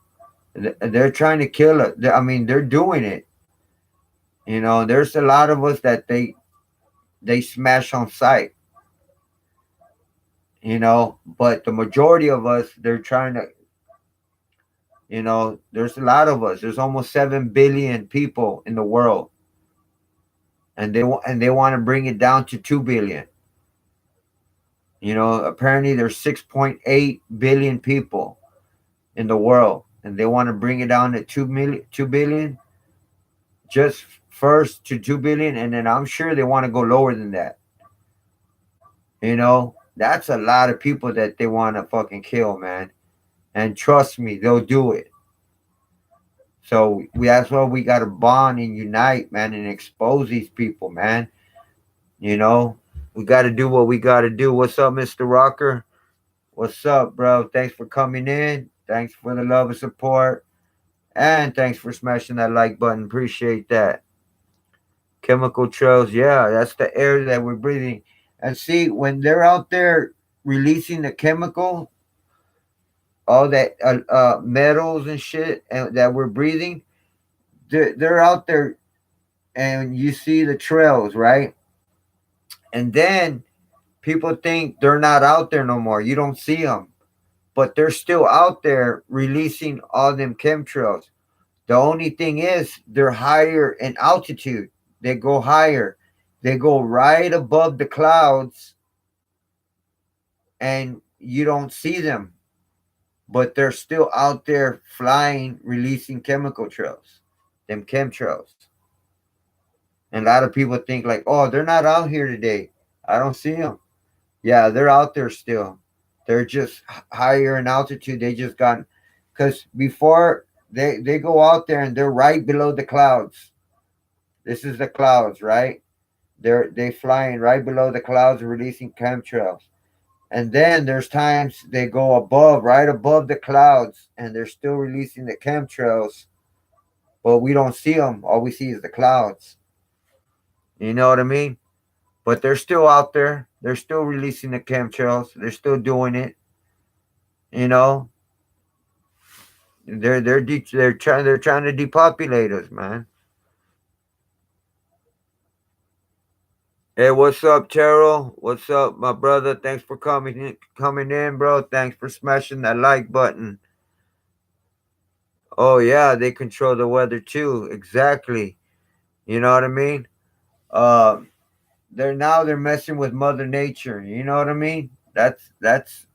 they're trying to kill us. I mean, they're doing it. There's a lot of us that they smash on sight. But the majority of us, they're trying to. There's a lot of us. There's almost 7 billion people in the world, and they want to bring it down to 2 billion. Apparently there's 6.8 billion people in the world, and they want to bring it down to 2 billion, just first to 2 billion, and then I'm sure they want to go lower than that. That's a lot of people that they want to fucking kill, man. And trust me, they'll do it. So that's why we gotta bond and unite, man, and expose these people, man. You know, we gotta do what we gotta do. What's up, Mr. Rocker? What's up, bro? Thanks for coming in. Thanks for the love and support. And thanks for smashing that like button. Appreciate that. Chemical trails, yeah, that's the air that we're breathing. And see, when they're out there releasing the chemical, all that metals and shit that we're breathing, they're out there, and you see the trails, right? And then people think they're not out there no more. You don't see them, but they're still out there releasing all them chemtrails. The only thing is they're higher in altitude. They go higher. They go right above the clouds and you don't see them, but they're still out there flying, releasing chemical trails, them chemtrails. And a lot of people think like, oh, they're not out here today. I don't see them. Yeah, they're out there still. They're just higher in altitude. They just got, because before they go out there and they're right below the clouds. This is the clouds, right? They flying right below the clouds, releasing chemtrails. And then there's times they go above, right above the clouds, and they're still releasing the chemtrails, but we don't see them. All we see is the clouds. You know what I mean? But they're still out there. They're still releasing the chemtrails. They're still doing it. You know, they're trying to depopulate us, man. Hey, what's up, Terrell? What's up, my brother? Thanks for coming in, bro. Thanks for smashing that like button. Oh yeah, they control the weather too. Exactly. You know what I mean? Uh, they're messing with Mother Nature. You know what I mean? That's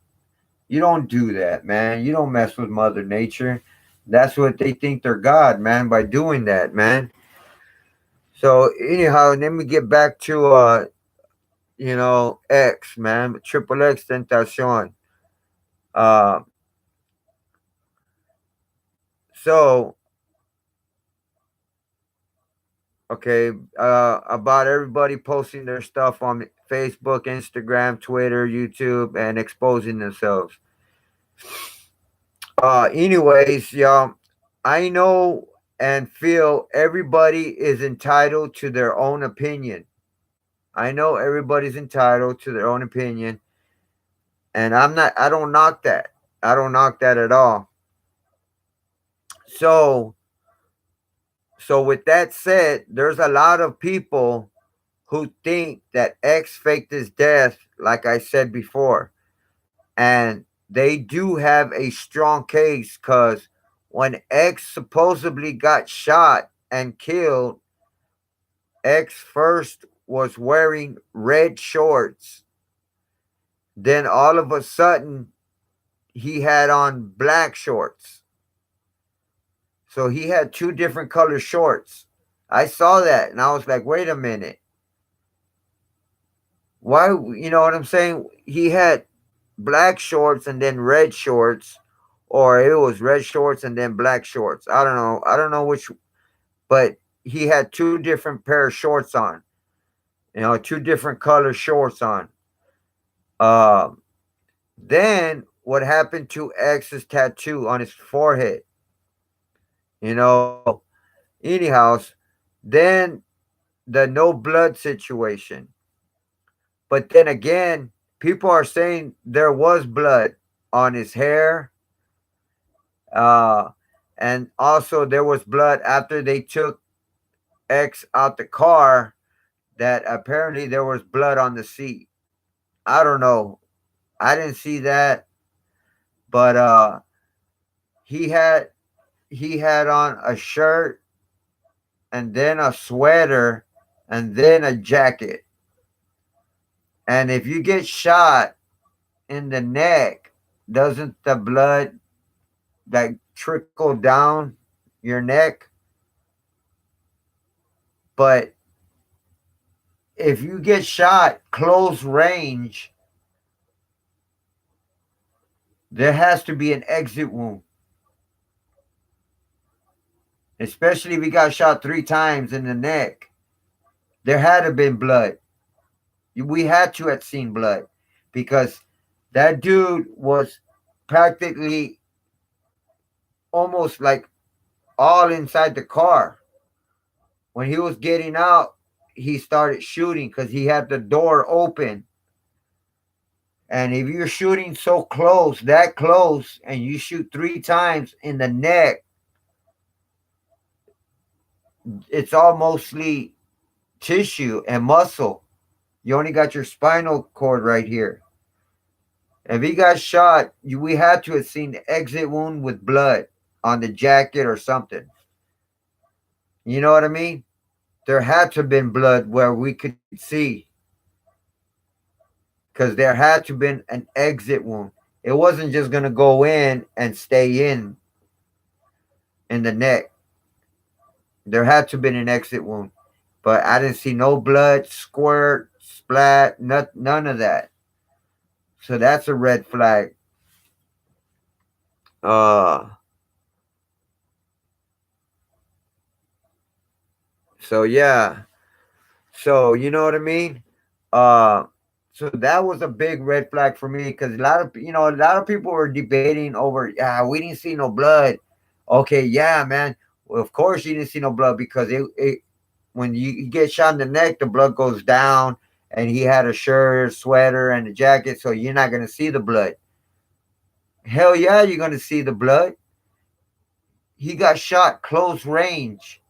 you don't do that, man. You don't mess with Mother Nature. That's what they think they're God, man, by doing that, man. So anyhow, let me get back to X, man, Triple X Tentacion. Uh, so okay, about everybody posting their stuff on Facebook, Instagram, Twitter, YouTube, and exposing themselves. Anyways, y'all, I know and feel everybody is entitled to their own opinion. I know everybody's entitled to their own opinion, and I don't knock that. I don't knock that at all. So, so with that said, there's a lot of people who think that X faked his death, like I said before. And they do have a strong case because when X supposedly got shot and killed, X first was wearing red shorts. Then all of a sudden, he had on black shorts. So he had two different color shorts. I saw that and I was like, wait a minute. Why? You know what I'm saying? He had black shorts and then red shorts, or it was red shorts and then black shorts. I don't know. I don't know which, but he had two different pair of shorts on. Two different color shorts on. Um, then what happened to X's tattoo on his forehead? You know, anyhow, then the no blood situation. But then again, people are saying there was blood on his hair. Uh, and also there was blood after they took X out the car, that apparently there was blood on the seat. I don't know. I didn't see that, but he had he had on a shirt and then a sweater and then a jacket. And if you get shot in the neck, doesn't the blood like trickle down your neck? But if you get shot close range, there has to be an exit wound, especially if he got shot 3 times in the neck. There had to have been blood. We had to have seen blood because that dude was practically almost like all inside the car. When he was getting out, he started shooting because he had the door open. And if you're shooting so close, that close, and you shoot 3 times in the neck, it's all mostly tissue and muscle. You only got your spinal cord right here. If he got shot, we had to have seen the exit wound with blood on the jacket or something. You know what I mean? There had to have been blood where we could see, because there had to have been an exit wound. It wasn't just gonna go in and stay in the neck. There had to have been an exit wound, but I didn't see no blood, squirt, splat, none of that. So that's a red flag. Uh, so yeah, so you know what I mean. Uh, so that was a big red flag for me because a lot of people were debating over. Yeah, we didn't see no blood. Okay, yeah, man. Well, of course you didn't see no blood because it when you get shot in the neck, the blood goes down, and he had a shirt, sweater, and a jacket, so you're not gonna see the blood. Hell yeah, you're gonna see the blood. He got shot close range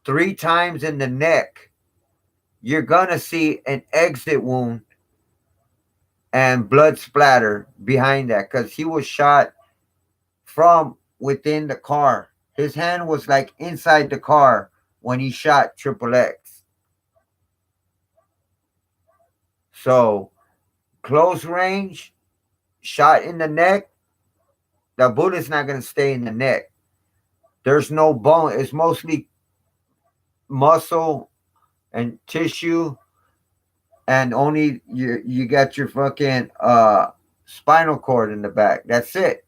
3 times in the neck. You're gonna see an exit wound and blood splatter behind that because he was shot from within the car. His hand was like inside the car when he shot Triple X. So close range, shot in the neck, the bullet's not gonna stay in the neck. There's no bone. It's mostly muscle and tissue, and only you got your fucking spinal cord in the back. That's it.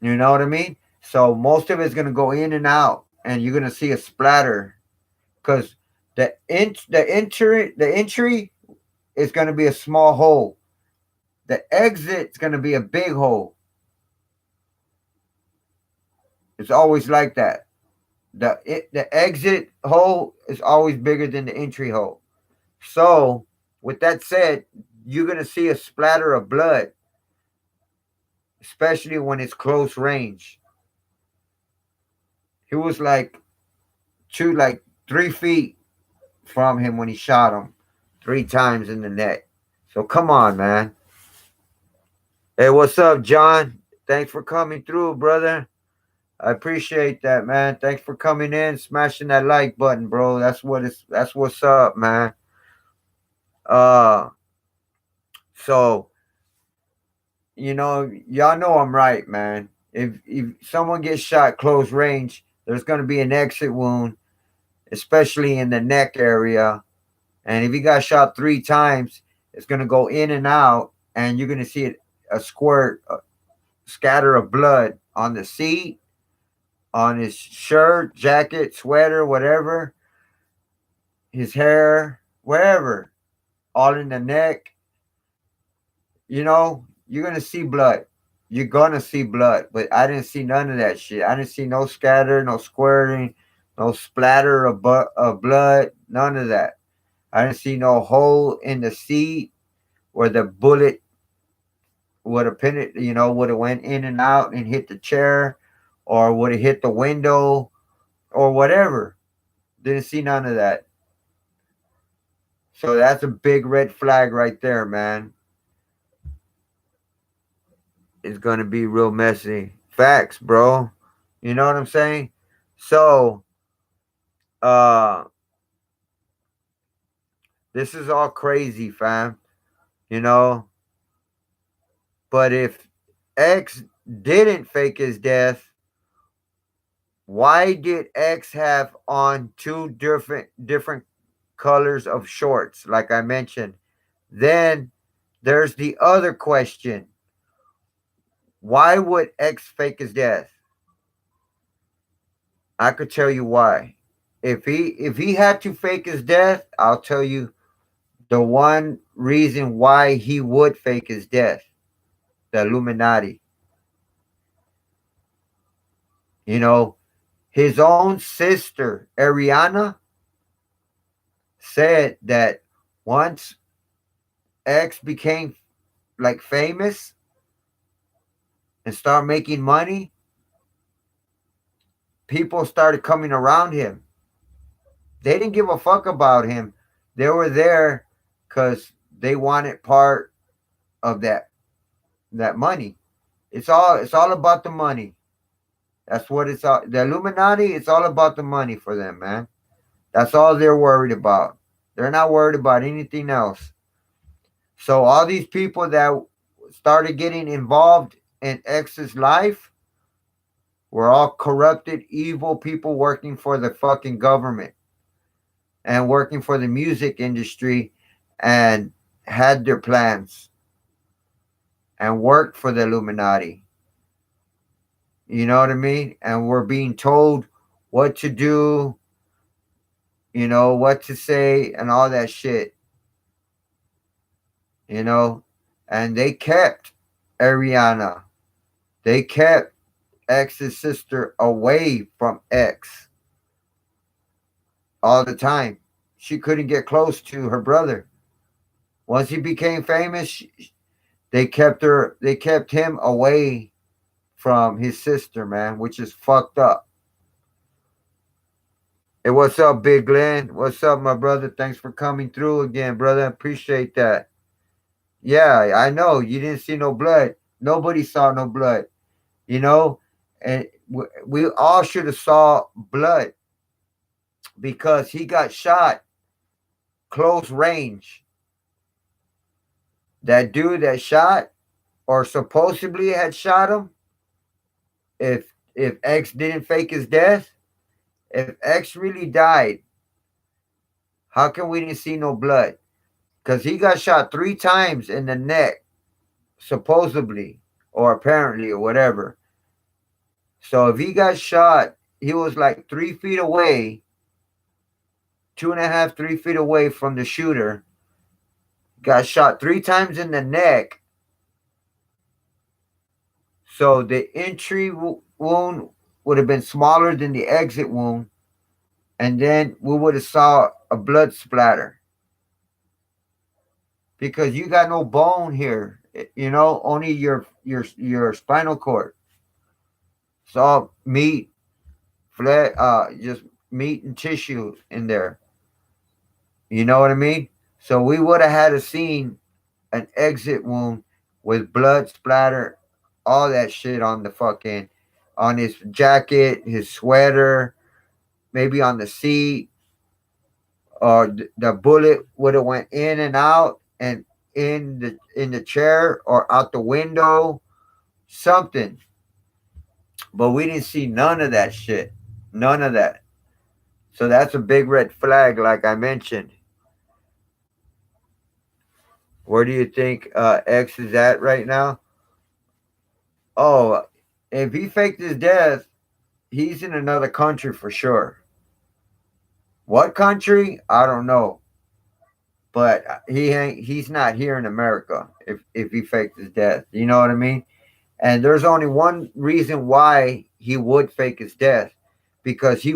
You know what I mean? So most of it's gonna go in and out, and you're gonna see a splatter because the entry is gonna be a small hole. The exit's gonna be a big hole. It's always like that. The exit hole is always bigger than the entry hole. So with that said, you're gonna see a splatter of blood, especially when it's close range. He was like 3 feet from him when he shot him 3 times in the neck. So come on, man. Hey, what's up, John? Thanks for coming through, brother. I appreciate that, man. Thanks for coming in, smashing that like button, bro. That's what's up, man. Uh so y'all know I'm right, man. If someone gets shot close range, there's gonna be an exit wound, especially in the neck area. And if he got shot 3 times, it's gonna go in and out, and you're gonna see a squirt, a scatter of blood on the seat, on his shirt, jacket, sweater, whatever, his hair, wherever, all in the neck. You're gonna see blood. You're gonna see blood, but I didn't see none of that shit. I didn't see no scatter, no squirting, no splatter of blood, none of that. I didn't see no hole in the seat where the bullet would have pinned it, would have went in and out and hit the chair, or would have hit the window, or whatever. Didn't see none of that. So that's a big red flag right there, man. It's gonna be real messy. Facts, bro. You know what I'm saying? So, uh, this is all crazy, fam. You know, but if X didn't fake his death, why did X have on two different colors of shorts, like I mentioned? Then there's the other question. Why would X fake his death? I could tell you why. If he had to fake his death, I'll tell you the one reason why he would fake his death. The Illuminati. You know, his own sister, Ariana, said that once X became like famous and start making money, people started coming around him. They didn't give a fuck about him. They were there because they wanted part of that money. It's all about the money. That's what it's all. The Illuminati, it's all about the money for them, man. That's all they're worried about. They're not worried about anything else. So all these people that started getting involved in X's life were all corrupted, evil people working for the fucking government and working for the music industry and had their plans and worked for the Illuminati. You know what I mean? And we're being told what to do, what to say, and all that shit, you know? And they kept Ariana, they kept X's sister away from X all the time. She couldn't get close to her brother. Once he became famous, they kept him away from his sister, man, which is fucked up. Hey, what's up, Big Glenn? What's up, my brother? Thanks for coming through again, brother. Appreciate that. Yeah, I know. You didn't see no blood. Nobody saw no blood, you know? And we all should have saw blood because he got shot close range. That dude that shot or supposedly had shot him, if X didn't fake his death, if X really died, how come we didn't see no blood? Because he got shot 3 times in the neck, supposedly, or apparently, or whatever. So if he got shot, he was like 3 feet away, 2.5, 3 feet away from the shooter. Got shot 3 times in the neck. So the entry wound would have been smaller than the exit wound, and then we would have saw a blood splatter because you got no bone here. Only your spinal cord. It's all meat, just meat and tissue in there. You know what I mean? So we would have had to seen an exit wound with blood splatter, all that shit on his jacket, his sweater, maybe on the seat, or the bullet would have went in and out and in the chair or out the window, something. But we didn't see none of that shit. None of that. So that's a big red flag, like I mentioned. Where do you think X is at right now? Oh, if he faked his death, he's in another country for sure. What country? I don't know. But he's not here in America if he faked his death. You know what I mean? And there's only one reason why he would fake his death, because he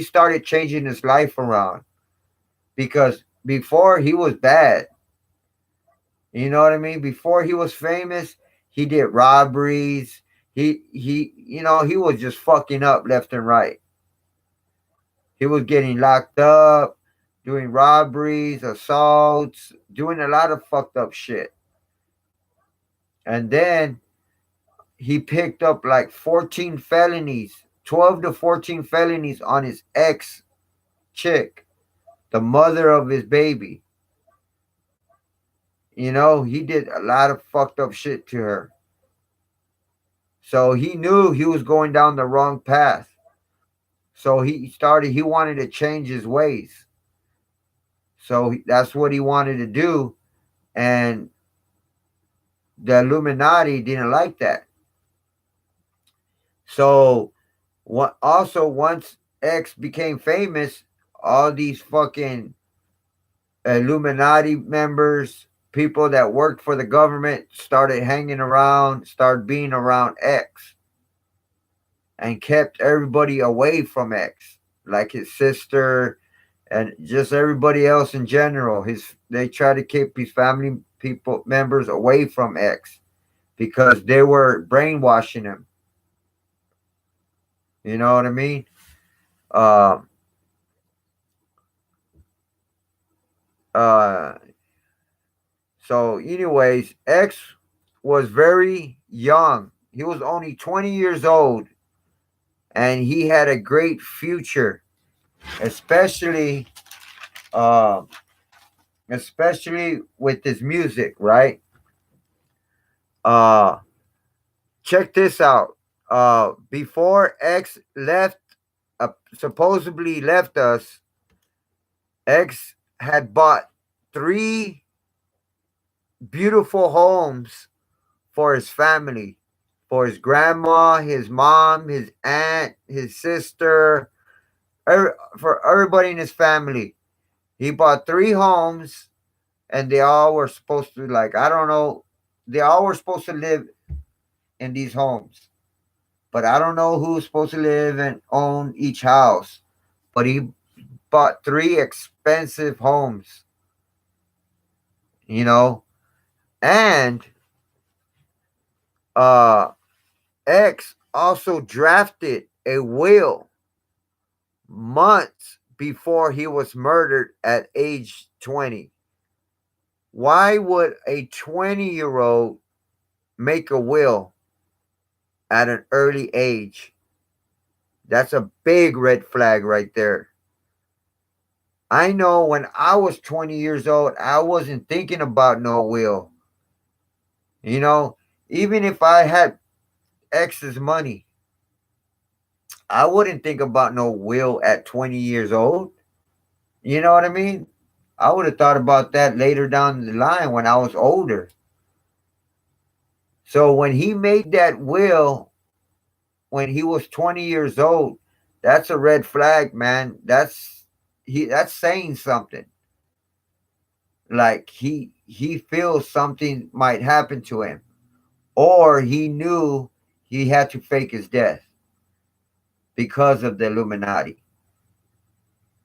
started changing his life around, because before he was bad. You know what I mean? Before he was famous, he did robberies. He was just fucking up left and right. He was getting locked up, doing robberies, assaults, doing a lot of fucked up shit. And then he picked up like 14 felonies, 12 to 14 felonies on his ex chick, the mother of his baby. He did a lot of fucked up shit to her. So he knew he was going down the wrong path. So he wanted to change his ways. So that's what he wanted to do. And the Illuminati didn't like that. So also, once X became famous, all these fucking Illuminati members, people that worked for the government, started being around X, and kept everybody away from X, like his sister and just everybody else in general. They try to keep his family people members away from X because they were brainwashing him. You know what I mean? Um, uh, so, anyways, X was very young. He was only 20 years old and he had a great future, especially uh, especially with his music, right? Uh, Check this out. Before X left, supposedly left us, X had bought three beautiful homes for his family, for his grandma, his mom, his aunt, his sister, for everybody in his family. He bought three homes, and they all were supposed to, like, I don't know, they all were supposed to live in these homes. But I don't know who's supposed to live and own each house. But he bought three expensive homes, you know, and uh X also drafted a will months before he was murdered at age 20. Why would a 20-year-old make a will at an early age? That's a big red flag right there. I know when I was 20 years old, I wasn't thinking about no will. You know, even if I had X's money, I wouldn't think about no will at 20 years old. You know what I mean? I would have thought about that later down the line when I was older. So when he made that will when he was 20 years old, that's a red flag, man. That's saying something. Like he feels something might happen to him, or he knew he had to fake his death because of the Illuminati.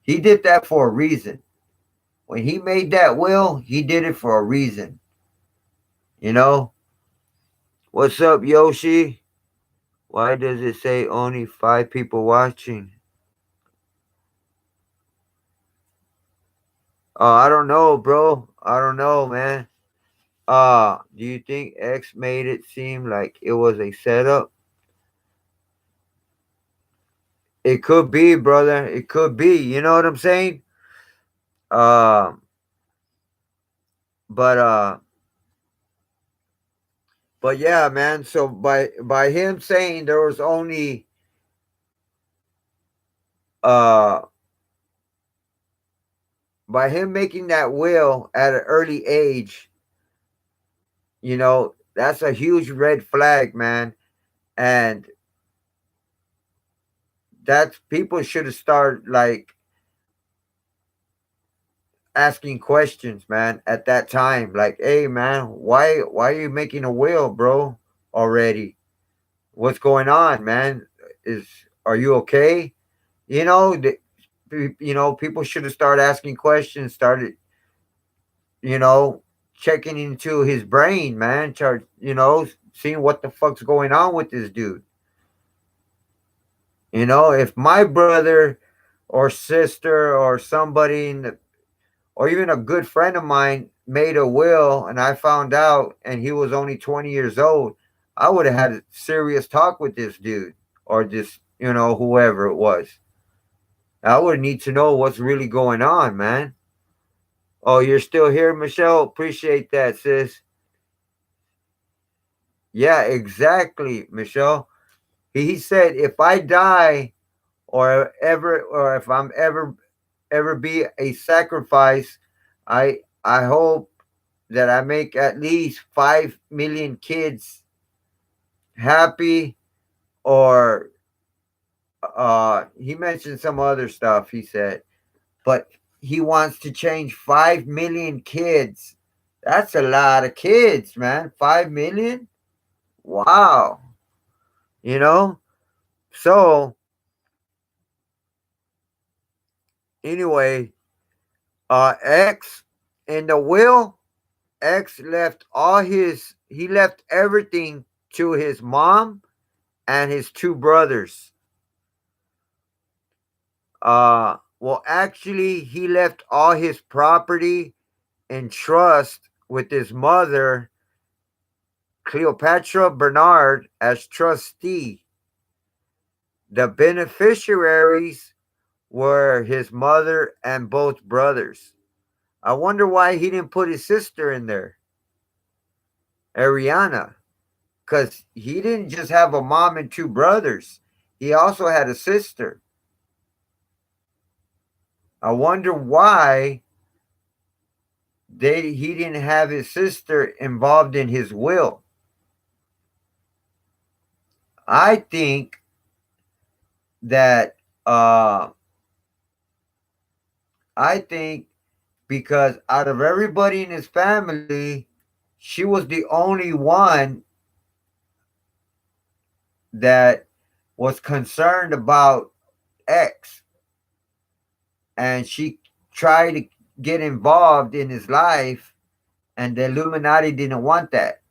He did that for a reason. When he made that will, he did it for a reason. You know? What's up, Yoshi? Why does it say only 5 people watching? I don't know, bro. I don't know, man. Do you think X made it seem like it was a setup? It could be, brother. It could be. You know what I'm saying? Uh, but but yeah, man. So by him saying there was only uh by him making that will at an early age, that's a huge red flag, man. And that's people should have started like asking questions, man, at that time. Like, hey man, why are you making a will, bro, already? What's going on, man? Is Are you okay? You know, people should have started asking questions, started, you know, checking into his brain, man. Seeing what the fuck's going on with this dude. If my brother or sister or somebody or even a good friend of mine made a will and I found out and he was only 20 years old, I would have had a serious talk with this dude or this, whoever it was. I would need to know what's really going on, man. Oh, you're still here, Michelle? Appreciate that, sis. Yeah, exactly, Michelle. He said if I die or if I'm ever be a sacrifice, I hope that I make at least 5 million kids happy, or he mentioned some other stuff he said, but he wants to change 5 million kids. That's a lot of kids, man. 5 million? Wow. You know? So anyway, X in the will, X he left everything to his mom and his two brothers. Well, actually, he left all his property in trust with his mother, Cleopatra Bernard, as trustee. The beneficiaries were his mother and both brothers. I wonder why he didn't put his sister in there, Ariana, because he didn't just have a mom and two brothers. He also had a sister. I wonder why he didn't have his sister involved in his will. I think that I think because out of everybody in his family, she was the only one that was concerned about X, and she tried to get involved in his life, and the Illuminati didn't want that.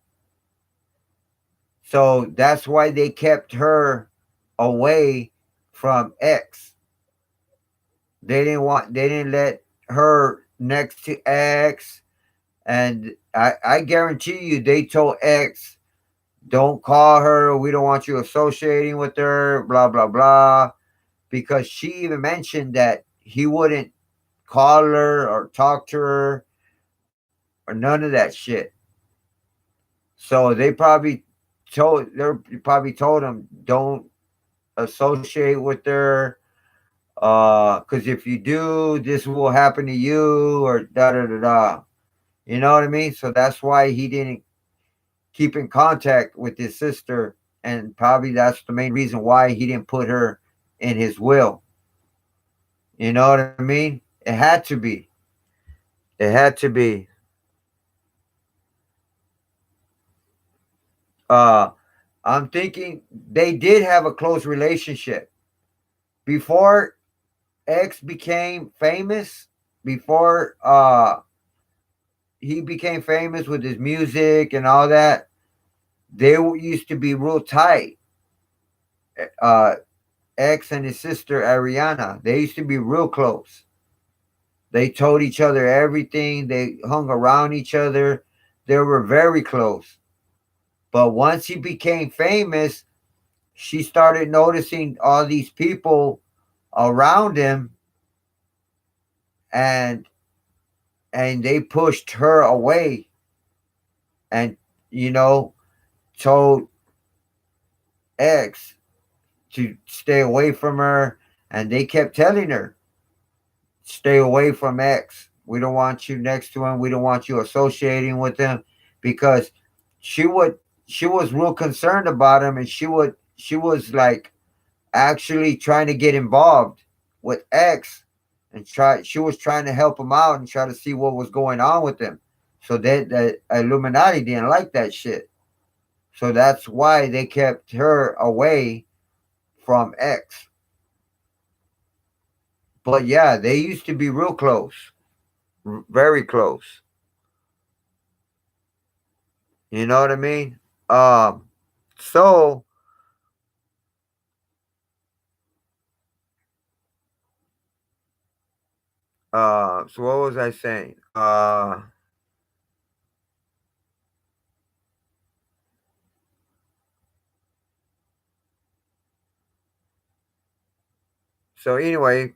So that's why they kept her away from X. They didn't let her next to X, and I guarantee you they told X, don't call her, we don't want you associating with her, blah blah blah. Because she even mentioned that he wouldn't call her or talk to her or none of that shit. So they probably told him don't associate with her, because if you do, this will happen to you, or da da da da. You know what I mean? So that's why he didn't keep in contact with his sister, and probably that's the main reason why he didn't put her in his will. You know what I mean? It had to be. It had to be. Uh, I'm thinking they did have a close relationship before X became famous. Before he became famous with his music and all that, they used to be real tight. Uh, X and his sister Ariana, they used to be real close. They told each other everything. They hung around each other. They were very close. But once he became famous, she started noticing all these people around him, and they pushed her away, and you know told X to stay away from her, and they kept telling her, stay away from X. We don't want you next to him. We don't want you associating with him, because she would she was real concerned about him, and she was like actually trying to get involved with X, and she was trying to help him out and try to see what was going on with him. So that the Illuminati didn't like that shit. So that's why they kept her away from X. But yeah, they used to be real close, very close. You know what I mean? Um, so so what was I saying? So anyway,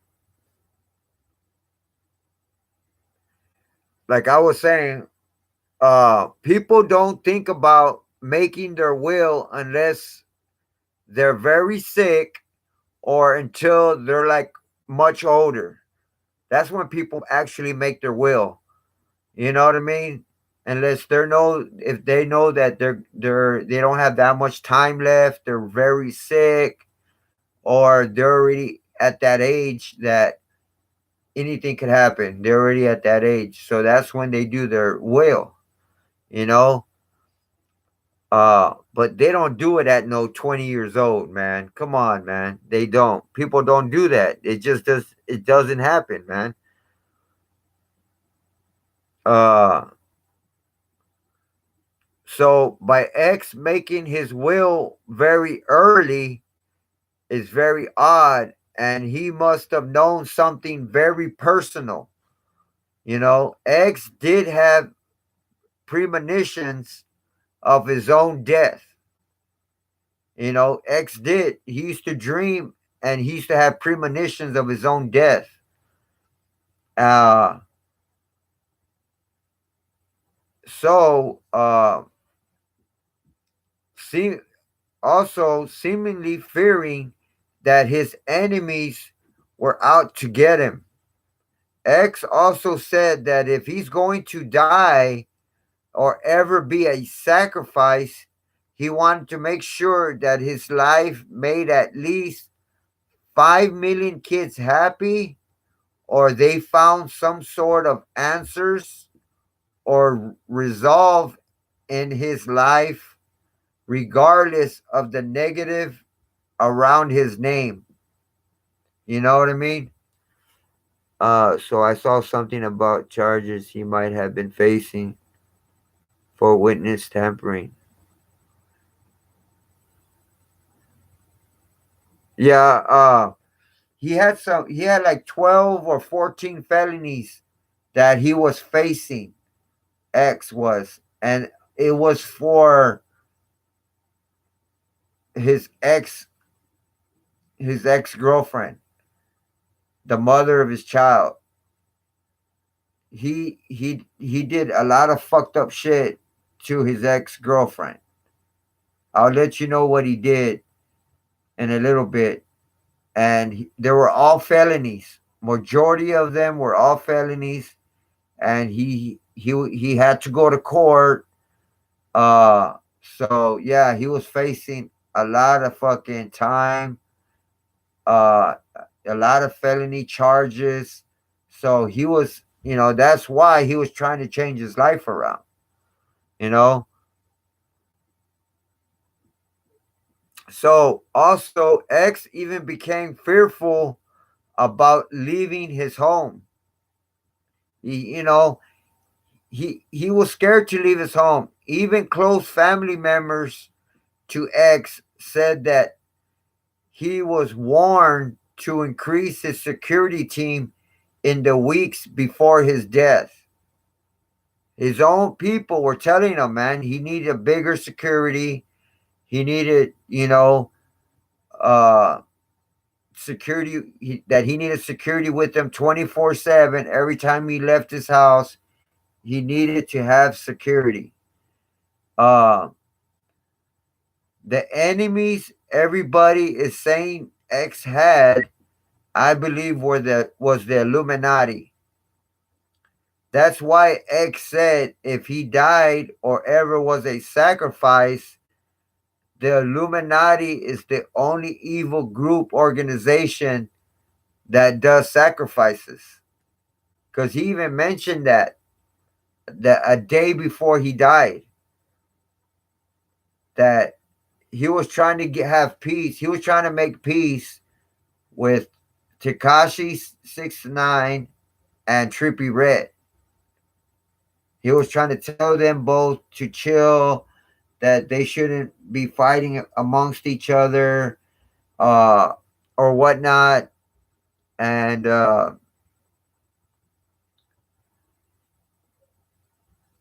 like I was saying, people don't think about making their will unless they're very sick, or until they're like much older. That's when people actually make their will. You know what I mean? Unless they know, if they know that they don't have that much time left, they're very sick, or they're already at that age that anything could happen. They're already at that age. So that's when they do their will, you know? But they don't do it at no 20 years old, man. Come on, man. They don't. People don't do that. It doesn't happen, man. Uh so by X making his will very early is very odd, and he must have known something very personal. X did have premonitions of his own death. X did. He used to dream and he used to have premonitions of his own death. Uh, so, see, also seemingly fearing that his enemies were out to get him. X also said that if he's going to die or ever be a sacrifice, he wanted to make sure that his life made at least 5 million kids happy, or they found some sort of answers or resolve in his life, regardless of the negative around his name. You know what I mean? So I saw something about charges he might have been facing for witness tampering. Yeah, he had like 12 or 14 felonies that he was facing. X was, and it was for his ex his ex-girlfriend, the mother of his child. He did a lot of fucked up shit to his ex-girlfriend. I'll let you know what he did in a little bit. And they were all felonies. Majority of them were all felonies, and he had to go to court. So yeah, he was facing a lot of fucking time, uh, a lot of felony charges. So he was, that's why he was trying to change his life around. You know. So also, X even became fearful about leaving his home. He, you know, he was scared to leave his home. Even close family members to X said that he was warned to increase his security team in the weeks before his death. His own people were telling him, man, he needed a bigger security. He needed, uh, that he needed security with him 24/7. Every time he left his house, he needed to have security. Uh, the enemies everybody is saying X had, I believe, was the Illuminati. That's why X said if he died or ever was a sacrifice, the Illuminati is the only evil group organization that does sacrifices. Because he even mentioned that a day before he died, that he was trying to have peace. He was trying to make peace with Takashi 69 and Trippy Red. He was trying to tell them both to chill, that they shouldn't be fighting amongst each other, uh, or whatnot. And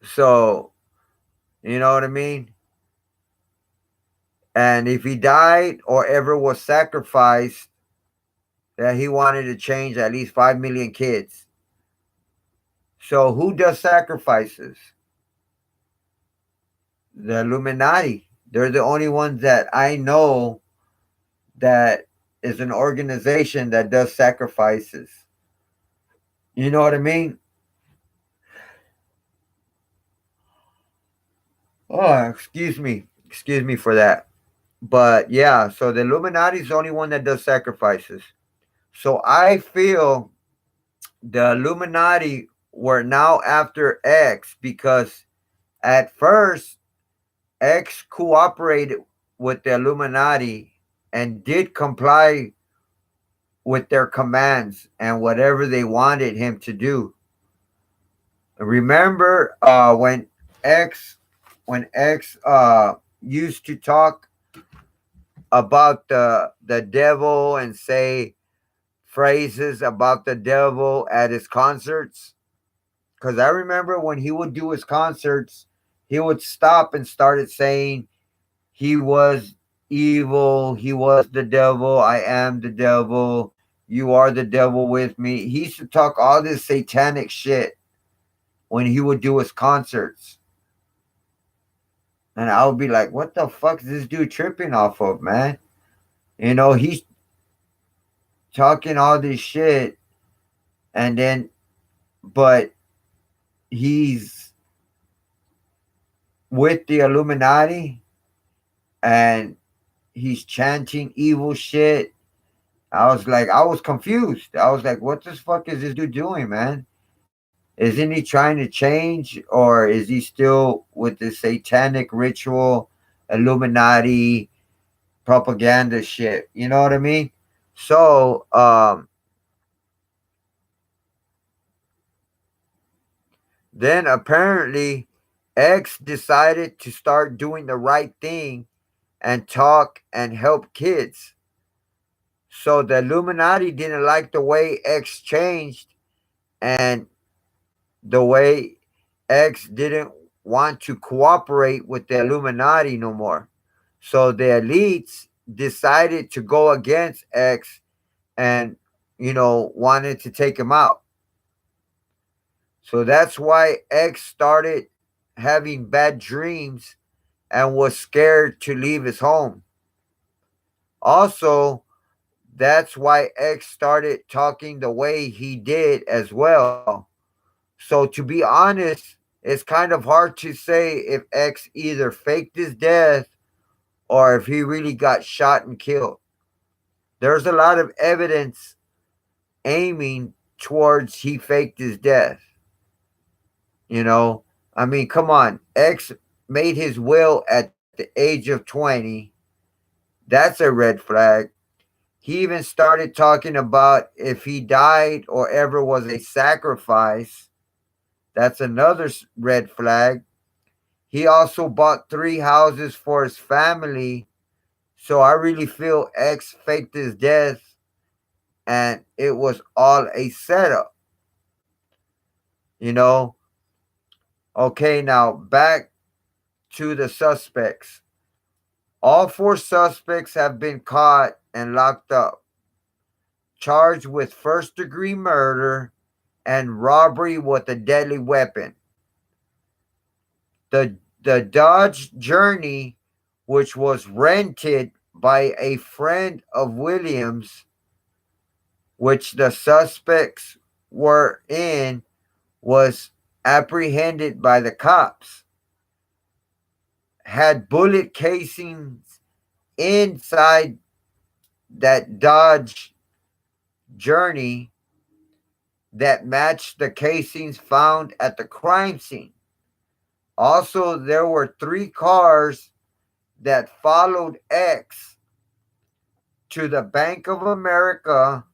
so, you know what I mean? And if he died or ever was sacrificed, that he wanted to change at least 5 million kids. So who does sacrifices? The Illuminati. They're the only ones that I know that is an organization that does sacrifices. You know what I mean? Oh, excuse me. Excuse me for that. But yeah, so the Illuminati is the only one that does sacrifices. So I feel the Illuminati were now after X because at first X cooperated with the Illuminati and did comply with their commands and whatever they wanted him to do. Remember X when X used to talk about the devil and say phrases about the devil at his concerts? Because I remember when he would do his concerts, he would stop and started saying he was evil. He was the devil. I am the devil. You are the devil with me. He used to talk all this satanic shit when he would do his concerts. And I would be like, what the fuck is this dude tripping off of, man? He's talking all this shit, and then, but he's with the Illuminati, and he's chanting evil shit. I was confused. I was like, what the fuck is this dude doing, man? Isn't he trying to change, or is he still with the satanic ritual, Illuminati propaganda shit? You know what I mean? So, then apparently X decided to start doing the right thing and talk and help kids. So the Illuminati didn't like the way X changed, and the way X didn't want to cooperate with the Illuminati no more. So the elites decided to go against X and, wanted to take him out. So that's why X started having bad dreams and was scared to leave his home. Also, that's why X started talking the way he did as well. So, to be honest, it's kind of hard to say if X either faked his death or if he really got shot and killed. There's a lot of evidence aiming towards he faked his death. You know, I mean, come on. X made his will at the age of 20. That's a red flag. He even started talking about if he died or ever was a sacrifice. That's another red flag. He also bought 3 houses for his family. So I really feel X faked his death and it was all a setup. You know? Okay, now back to the suspects. All 4 suspects have been caught and locked up, charged with first-degree murder and robbery with a deadly weapon. The Dodge Journey, which was rented by a friend of Williams, which the suspects were in, was apprehended by the cops, had bullet casings inside that Dodge Journey that matched the casings found at the crime scene. Also, there were 3 cars that followed X to the Bank of America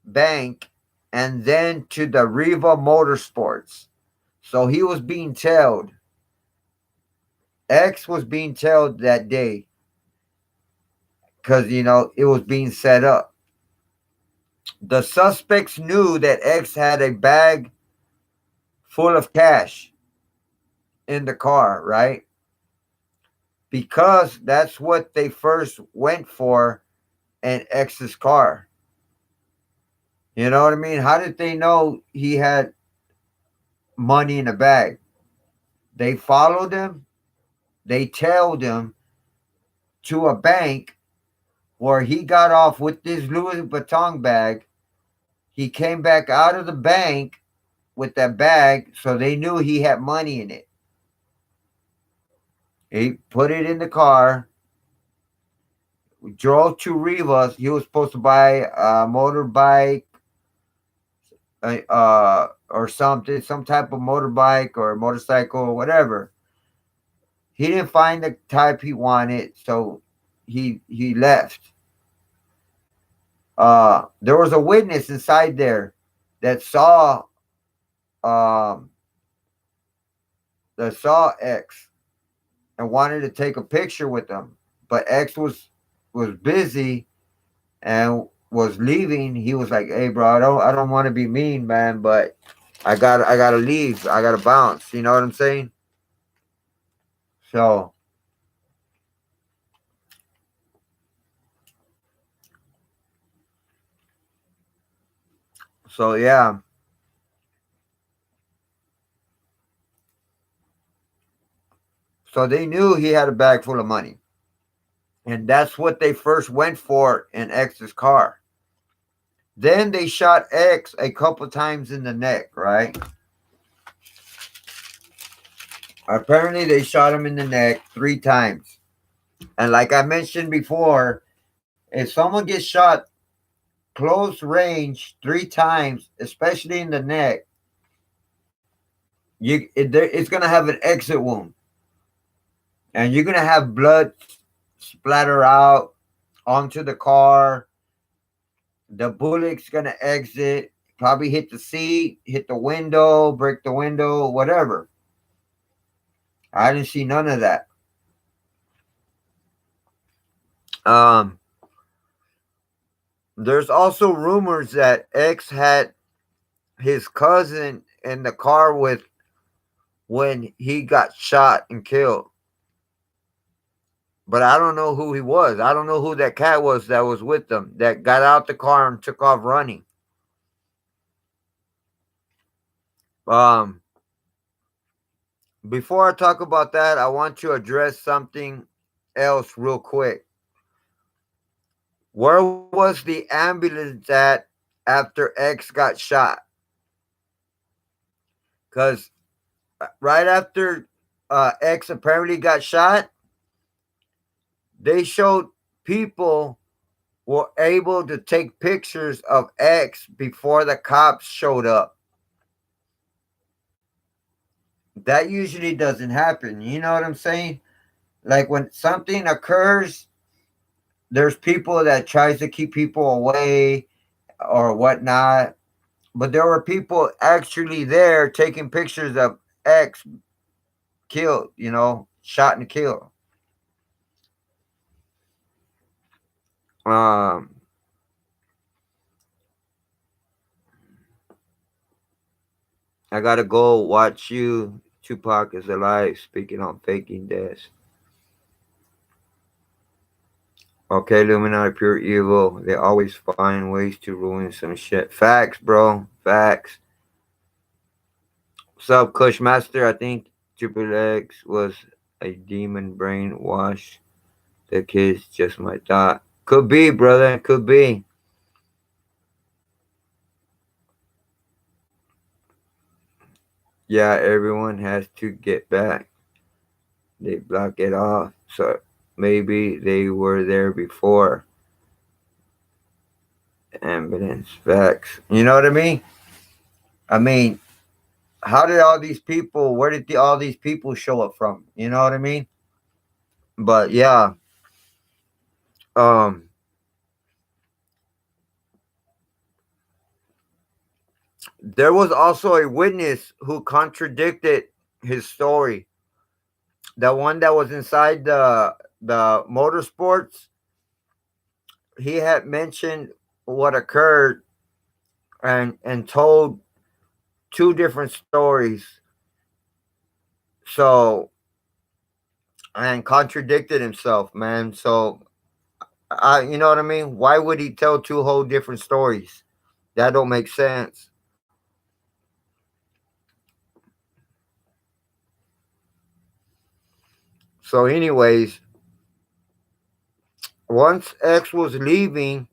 bank and then to the Riva Motorsports. So he was being tailed. X was being tailed that day because, it was being set up. The suspects knew that X had a bag full of cash in the car, right? Because that's what they first went for in X's car. You know what I mean? How did they know he had money in the bag? They followed him, they tailed him to a bank where he got off with this Louis Vuitton bag. He came back out of the bank with that bag, so they knew he had money in it. He put it in the car, drove to Rivas. He was supposed to buy a motorbike, or something, some type of motorbike or motorcycle or whatever. He didn't find the type he wanted, so he left. There was a witness inside there that um saw X and wanted to take a picture with him, but X was busy and was leaving. He was like, "Hey, bro, I don't want to be mean, man, but I gotta leave. I gotta bounce." You know what I'm saying? So So yeah, so they knew he had a bag full of money, and that's what they first went for in X's car. Then they shot X a couple times in the neck, right? Apparently, they shot him in the neck 3 times. And like I mentioned before, if someone gets shot close range 3 times, especially in the neck, it's gonna have an exit wound, and you're gonna have blood splatter out onto the car. The bullet's gonna exit, probably hit the seat, hit the window, break the window, whatever. I didn't see none of that. Um, there's also rumors that X had his cousin in the car with when he got shot and killed. But I don't know who he was. I don't know who that cat was that was with them that got out the car and took off running. Um, Before I talk about that, I want to address something else real quick. Where was the ambulance at after X got shot? Because right after X apparently got shot, they showed people were able to take pictures of X before the cops showed up. That usually doesn't happen. You know what I'm saying? Like when something occurs, there's people that tries to keep people away or whatnot. But there were people actually there taking pictures of X killed, shot and killed. Um, I gotta go watch you. Tupac is alive. Speaking on faking death. Okay, Illuminati, pure evil. They always find ways to ruin some shit. Facts, bro. Facts. What's up, Cushmaster? I think Triple X was a demon brainwash. The kids just my thought. Could be, brother. Could be. Yeah, everyone has to get back. They block it off. So maybe they were there before. Ambulance. Facts. You know what I mean? I mean, how did all these people, where did all these people show up from? You know what I mean? But yeah, um, there was also a witness who contradicted his story. The one that was inside the motorsports, he had mentioned what occurred and told 2 different stories. So and contradicted himself, man. So you know what I mean? Why would he tell 2 whole different stories? That don't make sense. So, anyways, once X was leaving,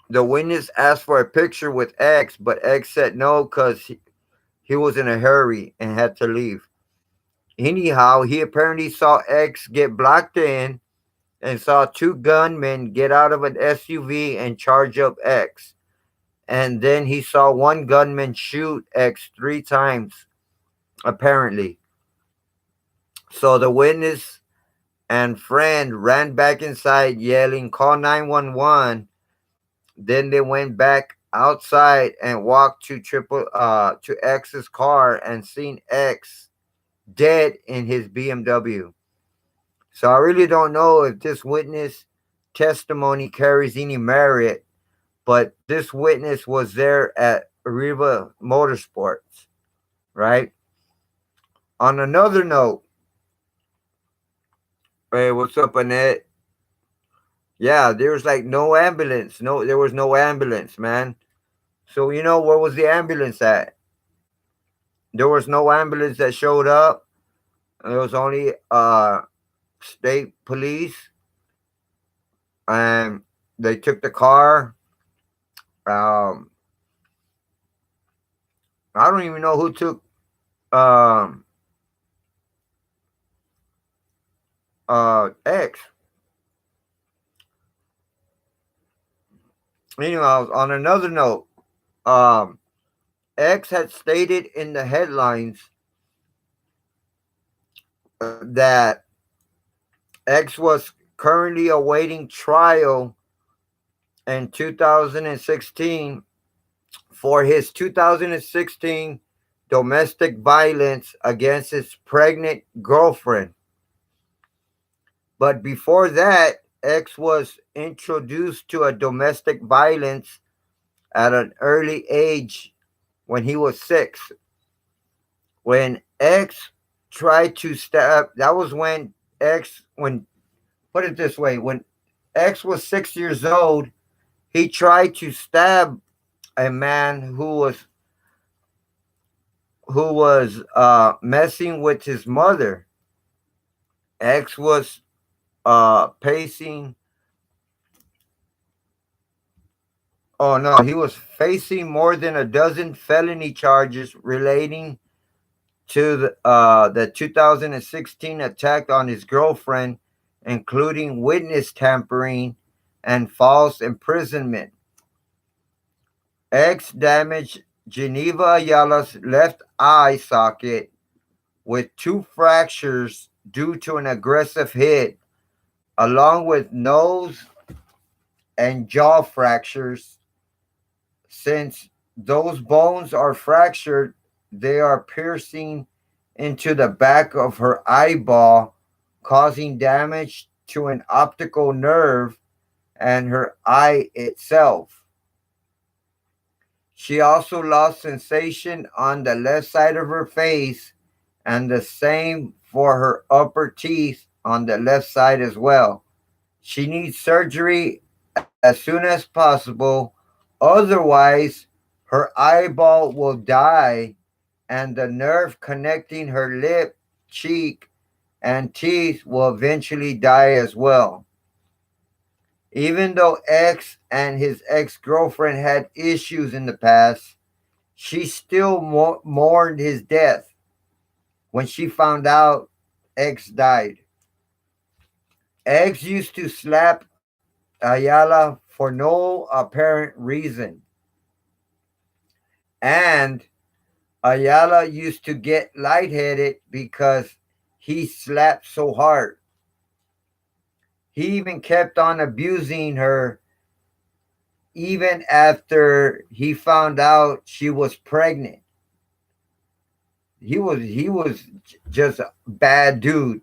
the witness asked for a picture with X, but X said no because he was in a hurry and had to leave. Anyhow, he apparently saw X get blocked in and saw 2 gunmen get out of an SUV and charge up X. And then he saw one gunman shoot X 3 times, apparently. So the witness and friend ran back inside yelling, "Call 911." Then they went back outside and walked to X's car and seen X dead in his BMW. So I really don't know if this witness testimony carries any merit, but this witness was there at Arriva Motorsports, right? On another note, hey, what's up, Annette? Yeah, there was like no ambulance. No, there was no ambulance, man. So where was the ambulance at? There was no ambulance that showed up. There was only state police, and they took the car. Um, I don't even know who took um X. Anyhow, on another note, um, X had stated in the headlines that X was currently awaiting trial in 2016 for his 2016 domestic violence against his pregnant girlfriend. But before that, X was introduced to a domestic violence at an early age when he was 6. When X tried to stab, that was when put it this way, when X was 6 years old, he tried to stab a man who was messing with his mother. X was pacing. Oh no, he was facing more than a dozen felony charges relating to the 2016 attack on his girlfriend, including witness tampering and false imprisonment. X damaged Geneva Ayala's left eye socket with 2 fractures due to an aggressive hit, along with nose and jaw fractures. Since those bones are fractured, they are piercing into the back of her eyeball, causing damage to an optical nerve and her eye itself. She also lost sensation on the left side of her face, and the same for her upper teeth on the left side as well. She needs surgery as soon as possible, otherwise, her eyeball will die and the nerve connecting her lip, cheek, and teeth will eventually die as well. Even though X and his ex girlfriend had issues in the past, she still mourned his death when she found out X died. X used to slap Ayala for no apparent reason, and Ayala used to get lightheaded because he slapped so hard. He even kept on abusing her even after he found out she was pregnant. He was just a bad dude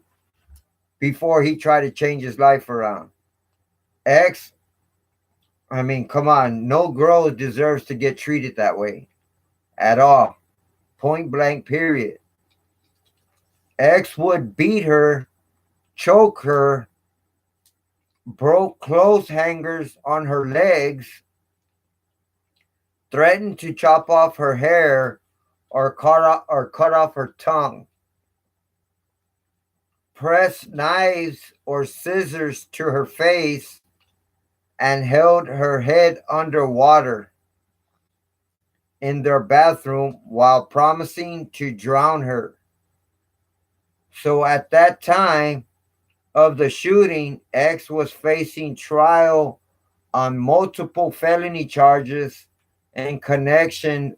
before he tried to change his life around. X, I mean, come on, no girl deserves to get treated that way at all. Point blank, period. X would beat her, choke her, broke clothes hangers on her legs, threatened to chop off her hair or cut off her tongue, pressed knives or scissors to her face, and held her head underwater in their bathroom while promising to drown her. So at that time of the shooting, X was facing trial on multiple felony charges in connection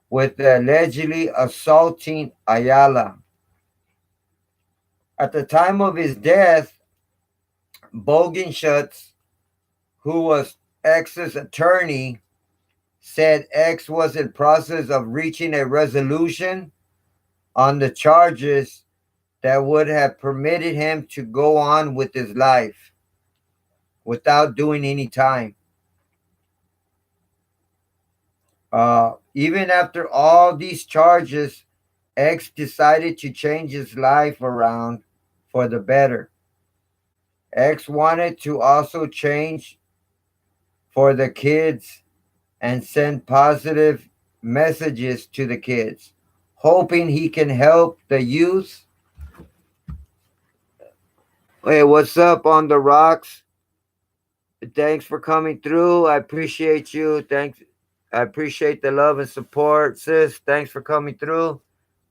with allegedly assaulting Ayala. At the time of his death, Bogenschutz, who was X's attorney, said X was in process of reaching a resolution on the charges that would have permitted him to go on with his life without doing any time. Even after all these charges, X decided to change his life around for the better. X wanted to also change for the kids and send positive messages to the kids, hoping he can help the youth. Hey, what's up on the rocks? Thanks for coming through. I appreciate you. Thanks. I appreciate the love and support, sis. Thanks for coming through.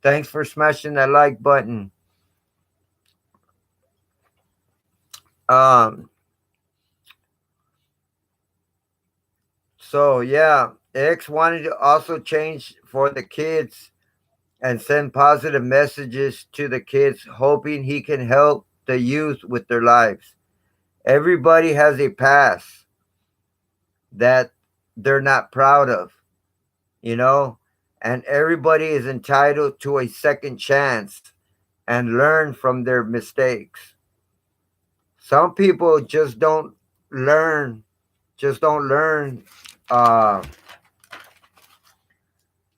Thanks for smashing that like button. Um, so yeah, X wanted to also change for the kids and send positive messages to the kids, hoping he can help the youth with their lives. Everybody has a past that they're not proud of, you know, and everybody is entitled to a second chance and learn from their mistakes. Some people learn, just don't learn, uh,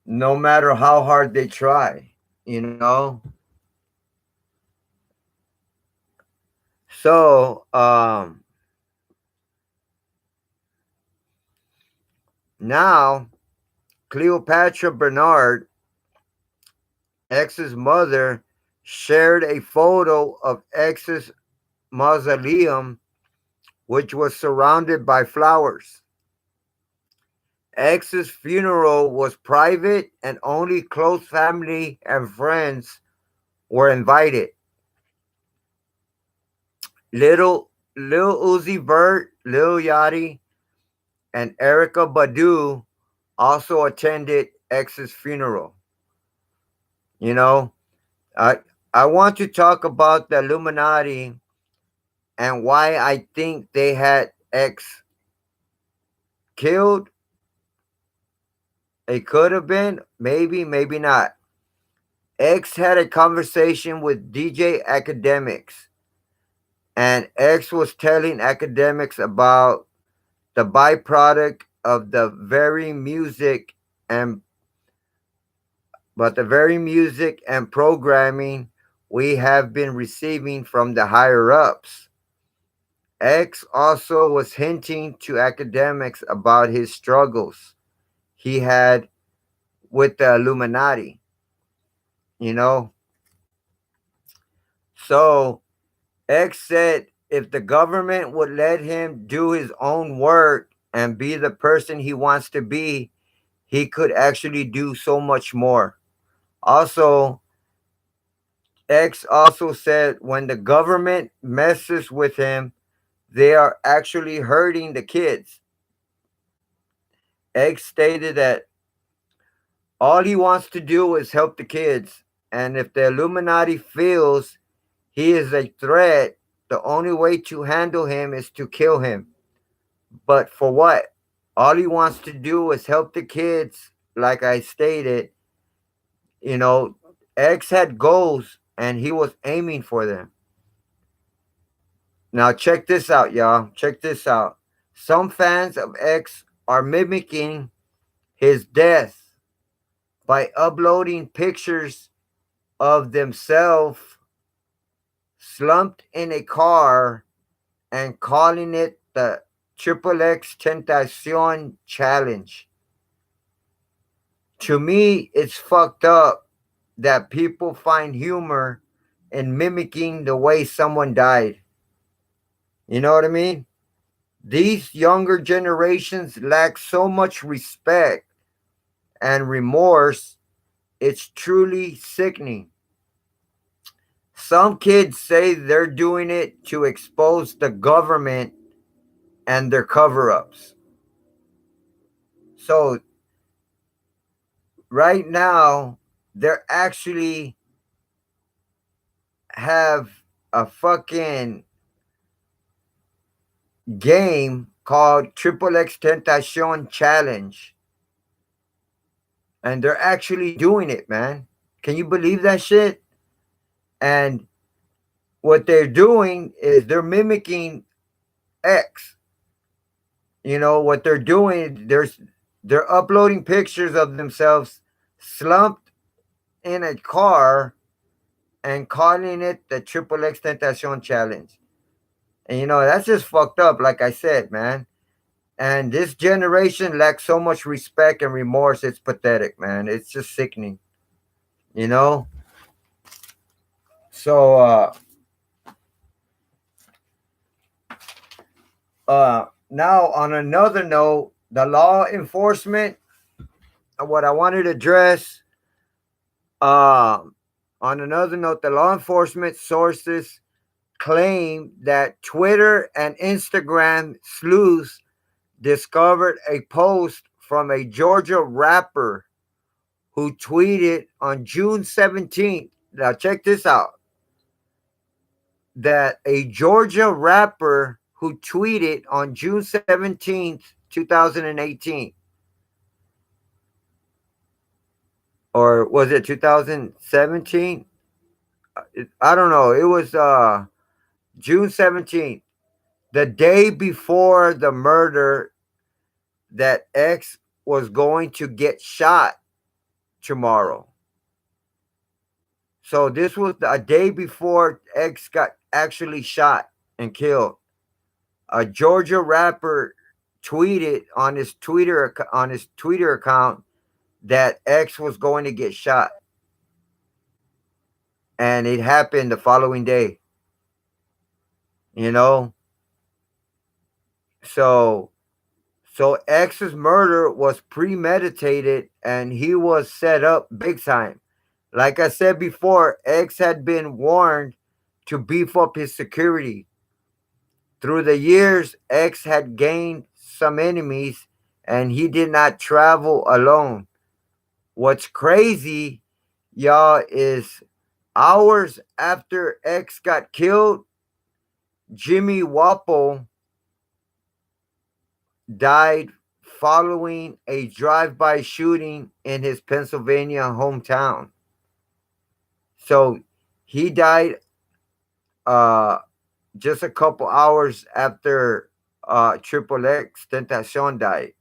no matter how hard they try, you know. So now Cleopatra Bernard, X's mother, shared a photo of X's mausoleum, which was surrounded by flowers. X's funeral was private and only close family and friends were invited. Lil Uzi Vert, Lil Yachty, and Erica Badu also attended X's funeral. You know, I I want to talk about the Illuminati and why I think they had X killed. It could have been, maybe, maybe not. X had a conversation with DJ Academics, and X was telling Academics the byproduct of and the very music and programming we have been receiving from the higher ups. X also was hinting to Academics about his struggles he had with the Illuminati, you know. So X said if the government would let him do his own work and be the person he wants to be, he could actually do so much more. Also, X also said when the government messes with him, they are actually hurting the kids. X stated that all he wants to do is help the kids, and if the Illuminati feels he is a threat, the only way to handle him is to kill him. But for what? All he wants to do is help the kids, like I stated. You know, X had goals and he was aiming for them. Now, check this out, y'all. Check this out. Some fans of X are mimicking his death by uploading pictures of themselves slumped in a car and calling it the Xxxtentacion challenge. To me, it's fucked up that people find humor in mimicking the way someone died. You know what I mean? These younger generations lack so much respect and remorse, it's truly sickening. Some kids say they're doing it to expose the government and their cover ups. So, right now, they're actually have a fucking game called Xxxtentacion Challenge. And they're actually doing it, man. Can you believe that shit? And what they're doing is they're mimicking X. You know what they're doing? They're uploading pictures of themselves slumped in a car and calling it the Xxxtentacion Challenge. And that's just fucked up, like I said, man. And this generation lacks so much respect and remorse. It's pathetic, man. It's just sickening, you know? So, now on another note, the law enforcement, what I wanted to address, um, on another note, the law enforcement sources claim that Twitter and Instagram sleuths discovered a post from a Georgia rapper who tweeted on June 17th. Now, check this out, that a Georgia rapper who tweeted on June 17th, 2018, or was it 2017? I don't know. It was June 17th, the day before the murder, that X was going to get shot tomorrow. So this was a day before X got actually shot and killed. A Georgia rapper tweeted on his Twitter account that X was going to get shot, and it happened the following day. You know, so X's murder was premeditated, and he was set up big time. Like I said before, X had been warned to beef up his security. Through the years, X had gained some enemies, and he did not travel alone. What's crazy, y'all, is hours after X got killed, Jimmy Wapple died following a drive-by shooting in his Pennsylvania hometown. So he died uh, just a couple hours after Xxtentacion died.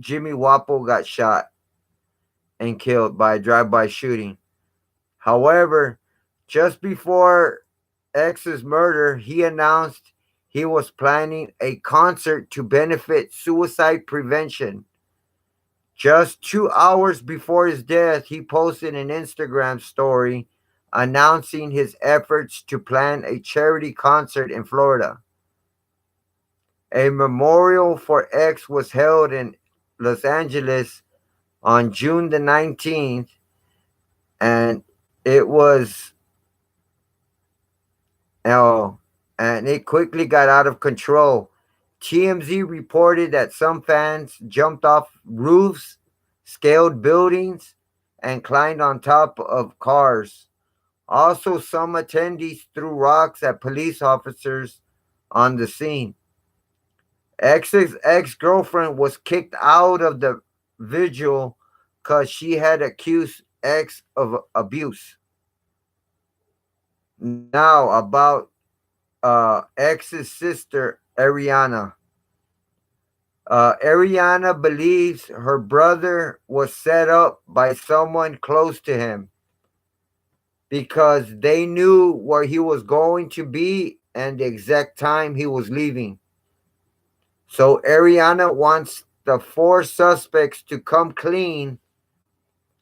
Jimmy Wapple got shot and killed by a drive-by shooting. However, just before X's murder, he announced he was planning a concert to benefit suicide prevention. Just 2 hours before his death, he posted an Instagram story announcing his efforts to plan a charity concert in Florida. A memorial for X was held in Los Angeles on June the 19th, and it was oh, and it quickly got out of control. TMZ reported that some fans jumped off roofs, scaled buildings, and climbed on top of cars. Also, some attendees threw rocks at police officers on the scene. X's ex girlfriend was kicked out of the vigil because she had accused X of abuse. Now, about X's sister, Ariana. Ariana believes her brother was set up by someone close to him because they knew where he was going to be and the exact time he was leaving. So Ariana wants the four suspects to come clean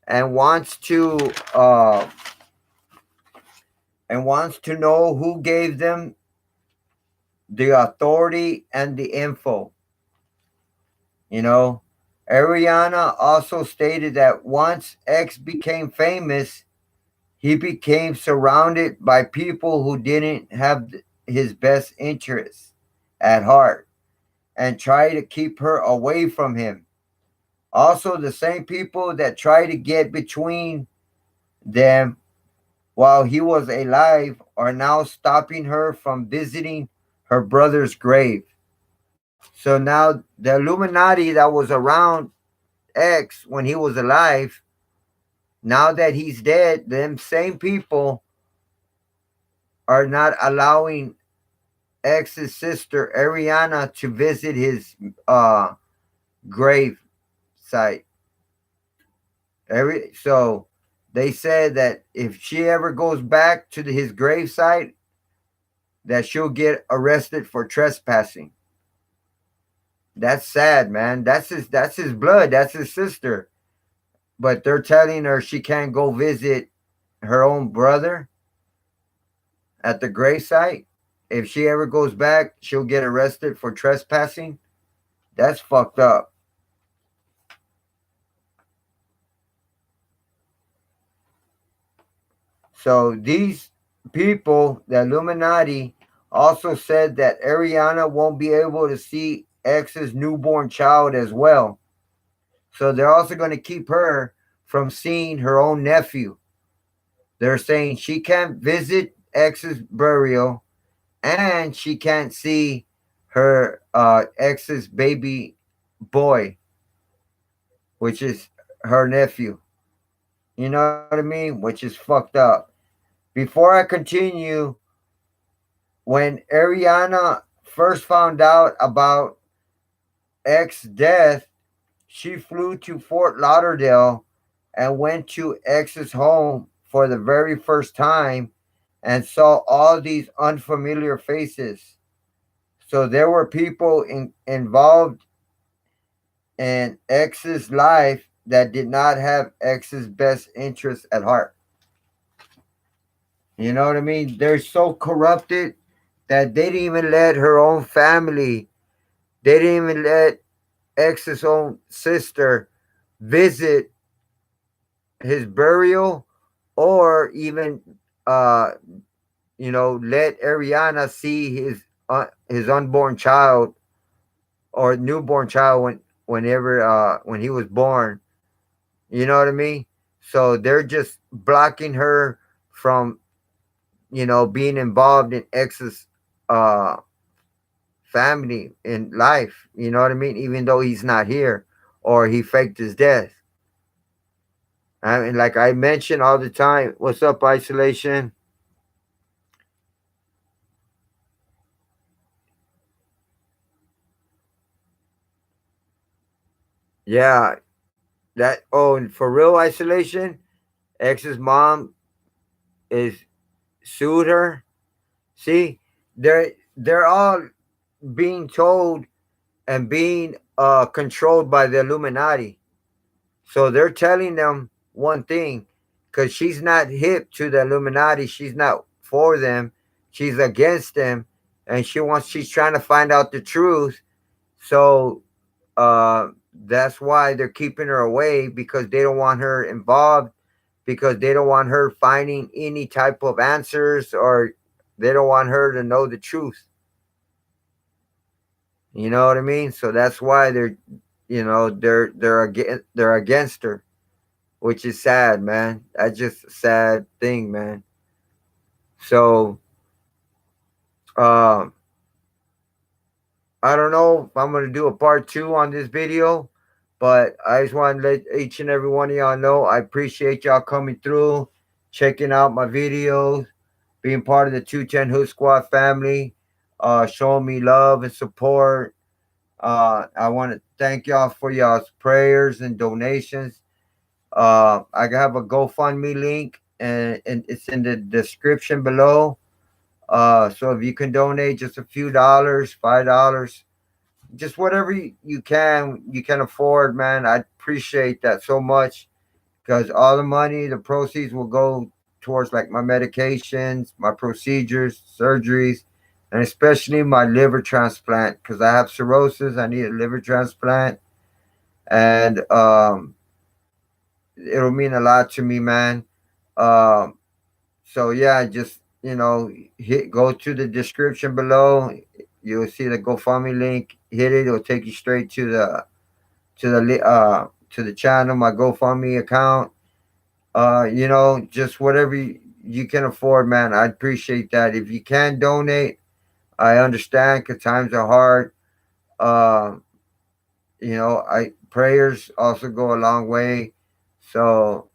and wants to know who gave them the authority and the info. You know, Ariana also stated that once X became famous, he became surrounded by people who didn't have his best interests at heart and try to keep her away from him. Also, the same people that tried to get between them while he was alive are now stopping her from visiting her brother's grave. So now the Illuminati that was around X when he was alive, now that he's dead, them same people are not allowing X's sister Ariana to visit his grave site. So they said that if she ever goes back to his grave site, that she'll get arrested for trespassing. That's sad, man. That's his blood. That's his sister. But they're telling her she can't go visit her own brother at the gravesite. If she ever goes back, she'll get arrested for trespassing. That's fucked up. So these people, the Illuminati, also said that Ariana won't be able to see X's newborn child as well. So they're also going to keep her from seeing her own nephew. They're saying she can't visit X's burial and she can't see her ex's baby boy, which is her nephew. You know what I mean? Which is fucked up. Before I continue, when Ariana first found out about X's death, she flew to Fort Lauderdale and went to X's home for the very first time and saw all these unfamiliar faces. So there were people involved in X's life that did not have X's best interests at heart. You know what I mean? They're so corrupted that they didn't even let her own family, they didn't even let X's own sister visit his burial or even, uh, let Ariana see his unborn child or newborn child when he was born. You know what I mean? So they're just blocking her from being involved in X's uh family in life. You know what I mean? Even though he's not here or he faked his death. I mean, like I mention all the time, what's up, isolation? Yeah, that. Oh, and for real, isolation. X's mom is sued her. See, they're all being told and being controlled by the Illuminati. So they're telling them one thing because she's not hip to the Illuminati. She's not for them. She's against them, and she's trying to find out the truth. So that's why they're keeping her away because they don't want her involved because they don't want her finding any type of answers or they don't want her to know the truth. You know what I mean? So that's why they're against her, which is sad, man. That's just a sad thing, man. So um, I don't know if I'm gonna do a part two on this video, but I just want to let each and every one of y'all know I appreciate y'all coming through, checking out my videos, being part of the 210 Hood Squad family, showing me love and support. I want to thank y'all for y'all's prayers and donations. I have a GoFundMe link, and it's in the description below. So if you can donate just a few dollars, $5, just whatever you can afford, man. I appreciate that so much because all the money, the proceeds will go towards like my medications, my procedures, surgeries, and especially my liver transplant because I have cirrhosis. I need a liver transplant, and it'll mean a lot to me, man. Um, so yeah, just go to the description below. You'll see the GoFundMe link. Hit it. It'll take you straight to the channel, my GoFundMe account. Just whatever you can afford, man. I appreciate that. If you can donate, I understand because times are hard. Uh, I prayers also go a long way. So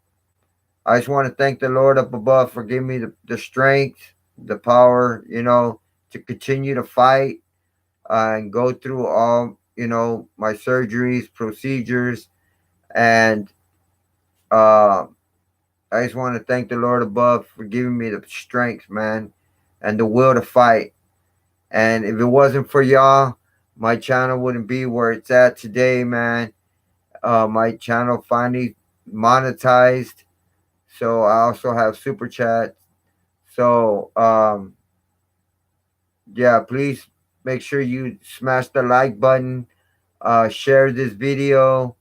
I just want to thank the Lord up above for giving me the strength, the power, to continue to fight and go through all, my surgeries, procedures, and uh, I just want to thank the Lord above for giving me the strength, man, and the will to fight. And if it wasn't for y'all, my channel wouldn't be where it's at today, man. My channel finally monetized, so I also have super chat. So yeah, please make sure you smash the like button, share this video.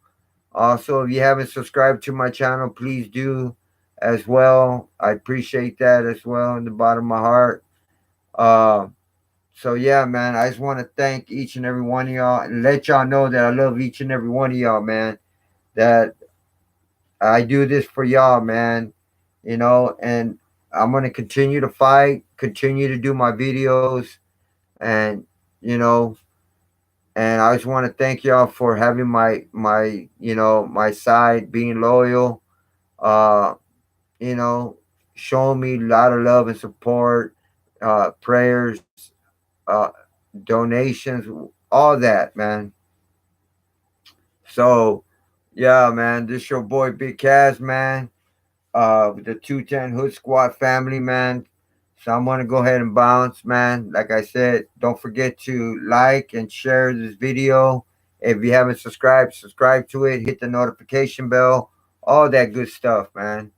Also, if you haven't subscribed to my channel, please do as well. I appreciate that as well in the bottom of my heart. Uh, so yeah, man, I just want to thank each and every one of y'all and let y'all know that I love each and every one of y'all, man. That I do this for y'all, man. And I'm gonna continue to fight, continue to do my videos, and you know, and I just want to thank y'all for having my side, being loyal, uh, you know, showing me a lot of love and support, prayers, donations, all that, man. So, yeah, man, this your boy Big Cass, man, with the 210 Hood Squad family, man. So I'm gonna go ahead and bounce, man. Like I said, don't forget to like and share this video. If you haven't subscribed, subscribe to it. Hit the notification bell. All that good stuff, man.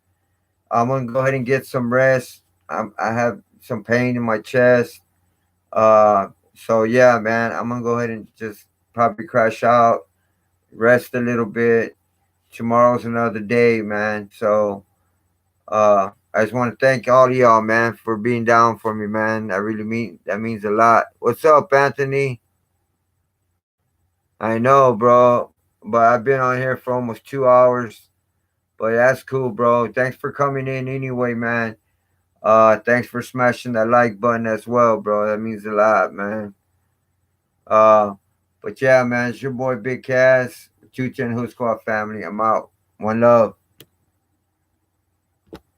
I'm gonna go ahead and get some rest. I have some pain in my chest. So yeah, man, I'm gonna go ahead and just probably crash out, rest a little bit. Tomorrow's another day, man. So I just want to thank all of y'all, man, for being down for me, man. I really mean that means a lot. What's up, Anthony? I know, bro, but I've been on here for almost 2 hours. But that's cool, bro. Thanks for coming in anyway, man. Thanks for smashing that like button as well, bro. That means a lot, man. Uh, but yeah, man, it's your boy Big Cass, 210 Hood Squad family. I'm out. One love.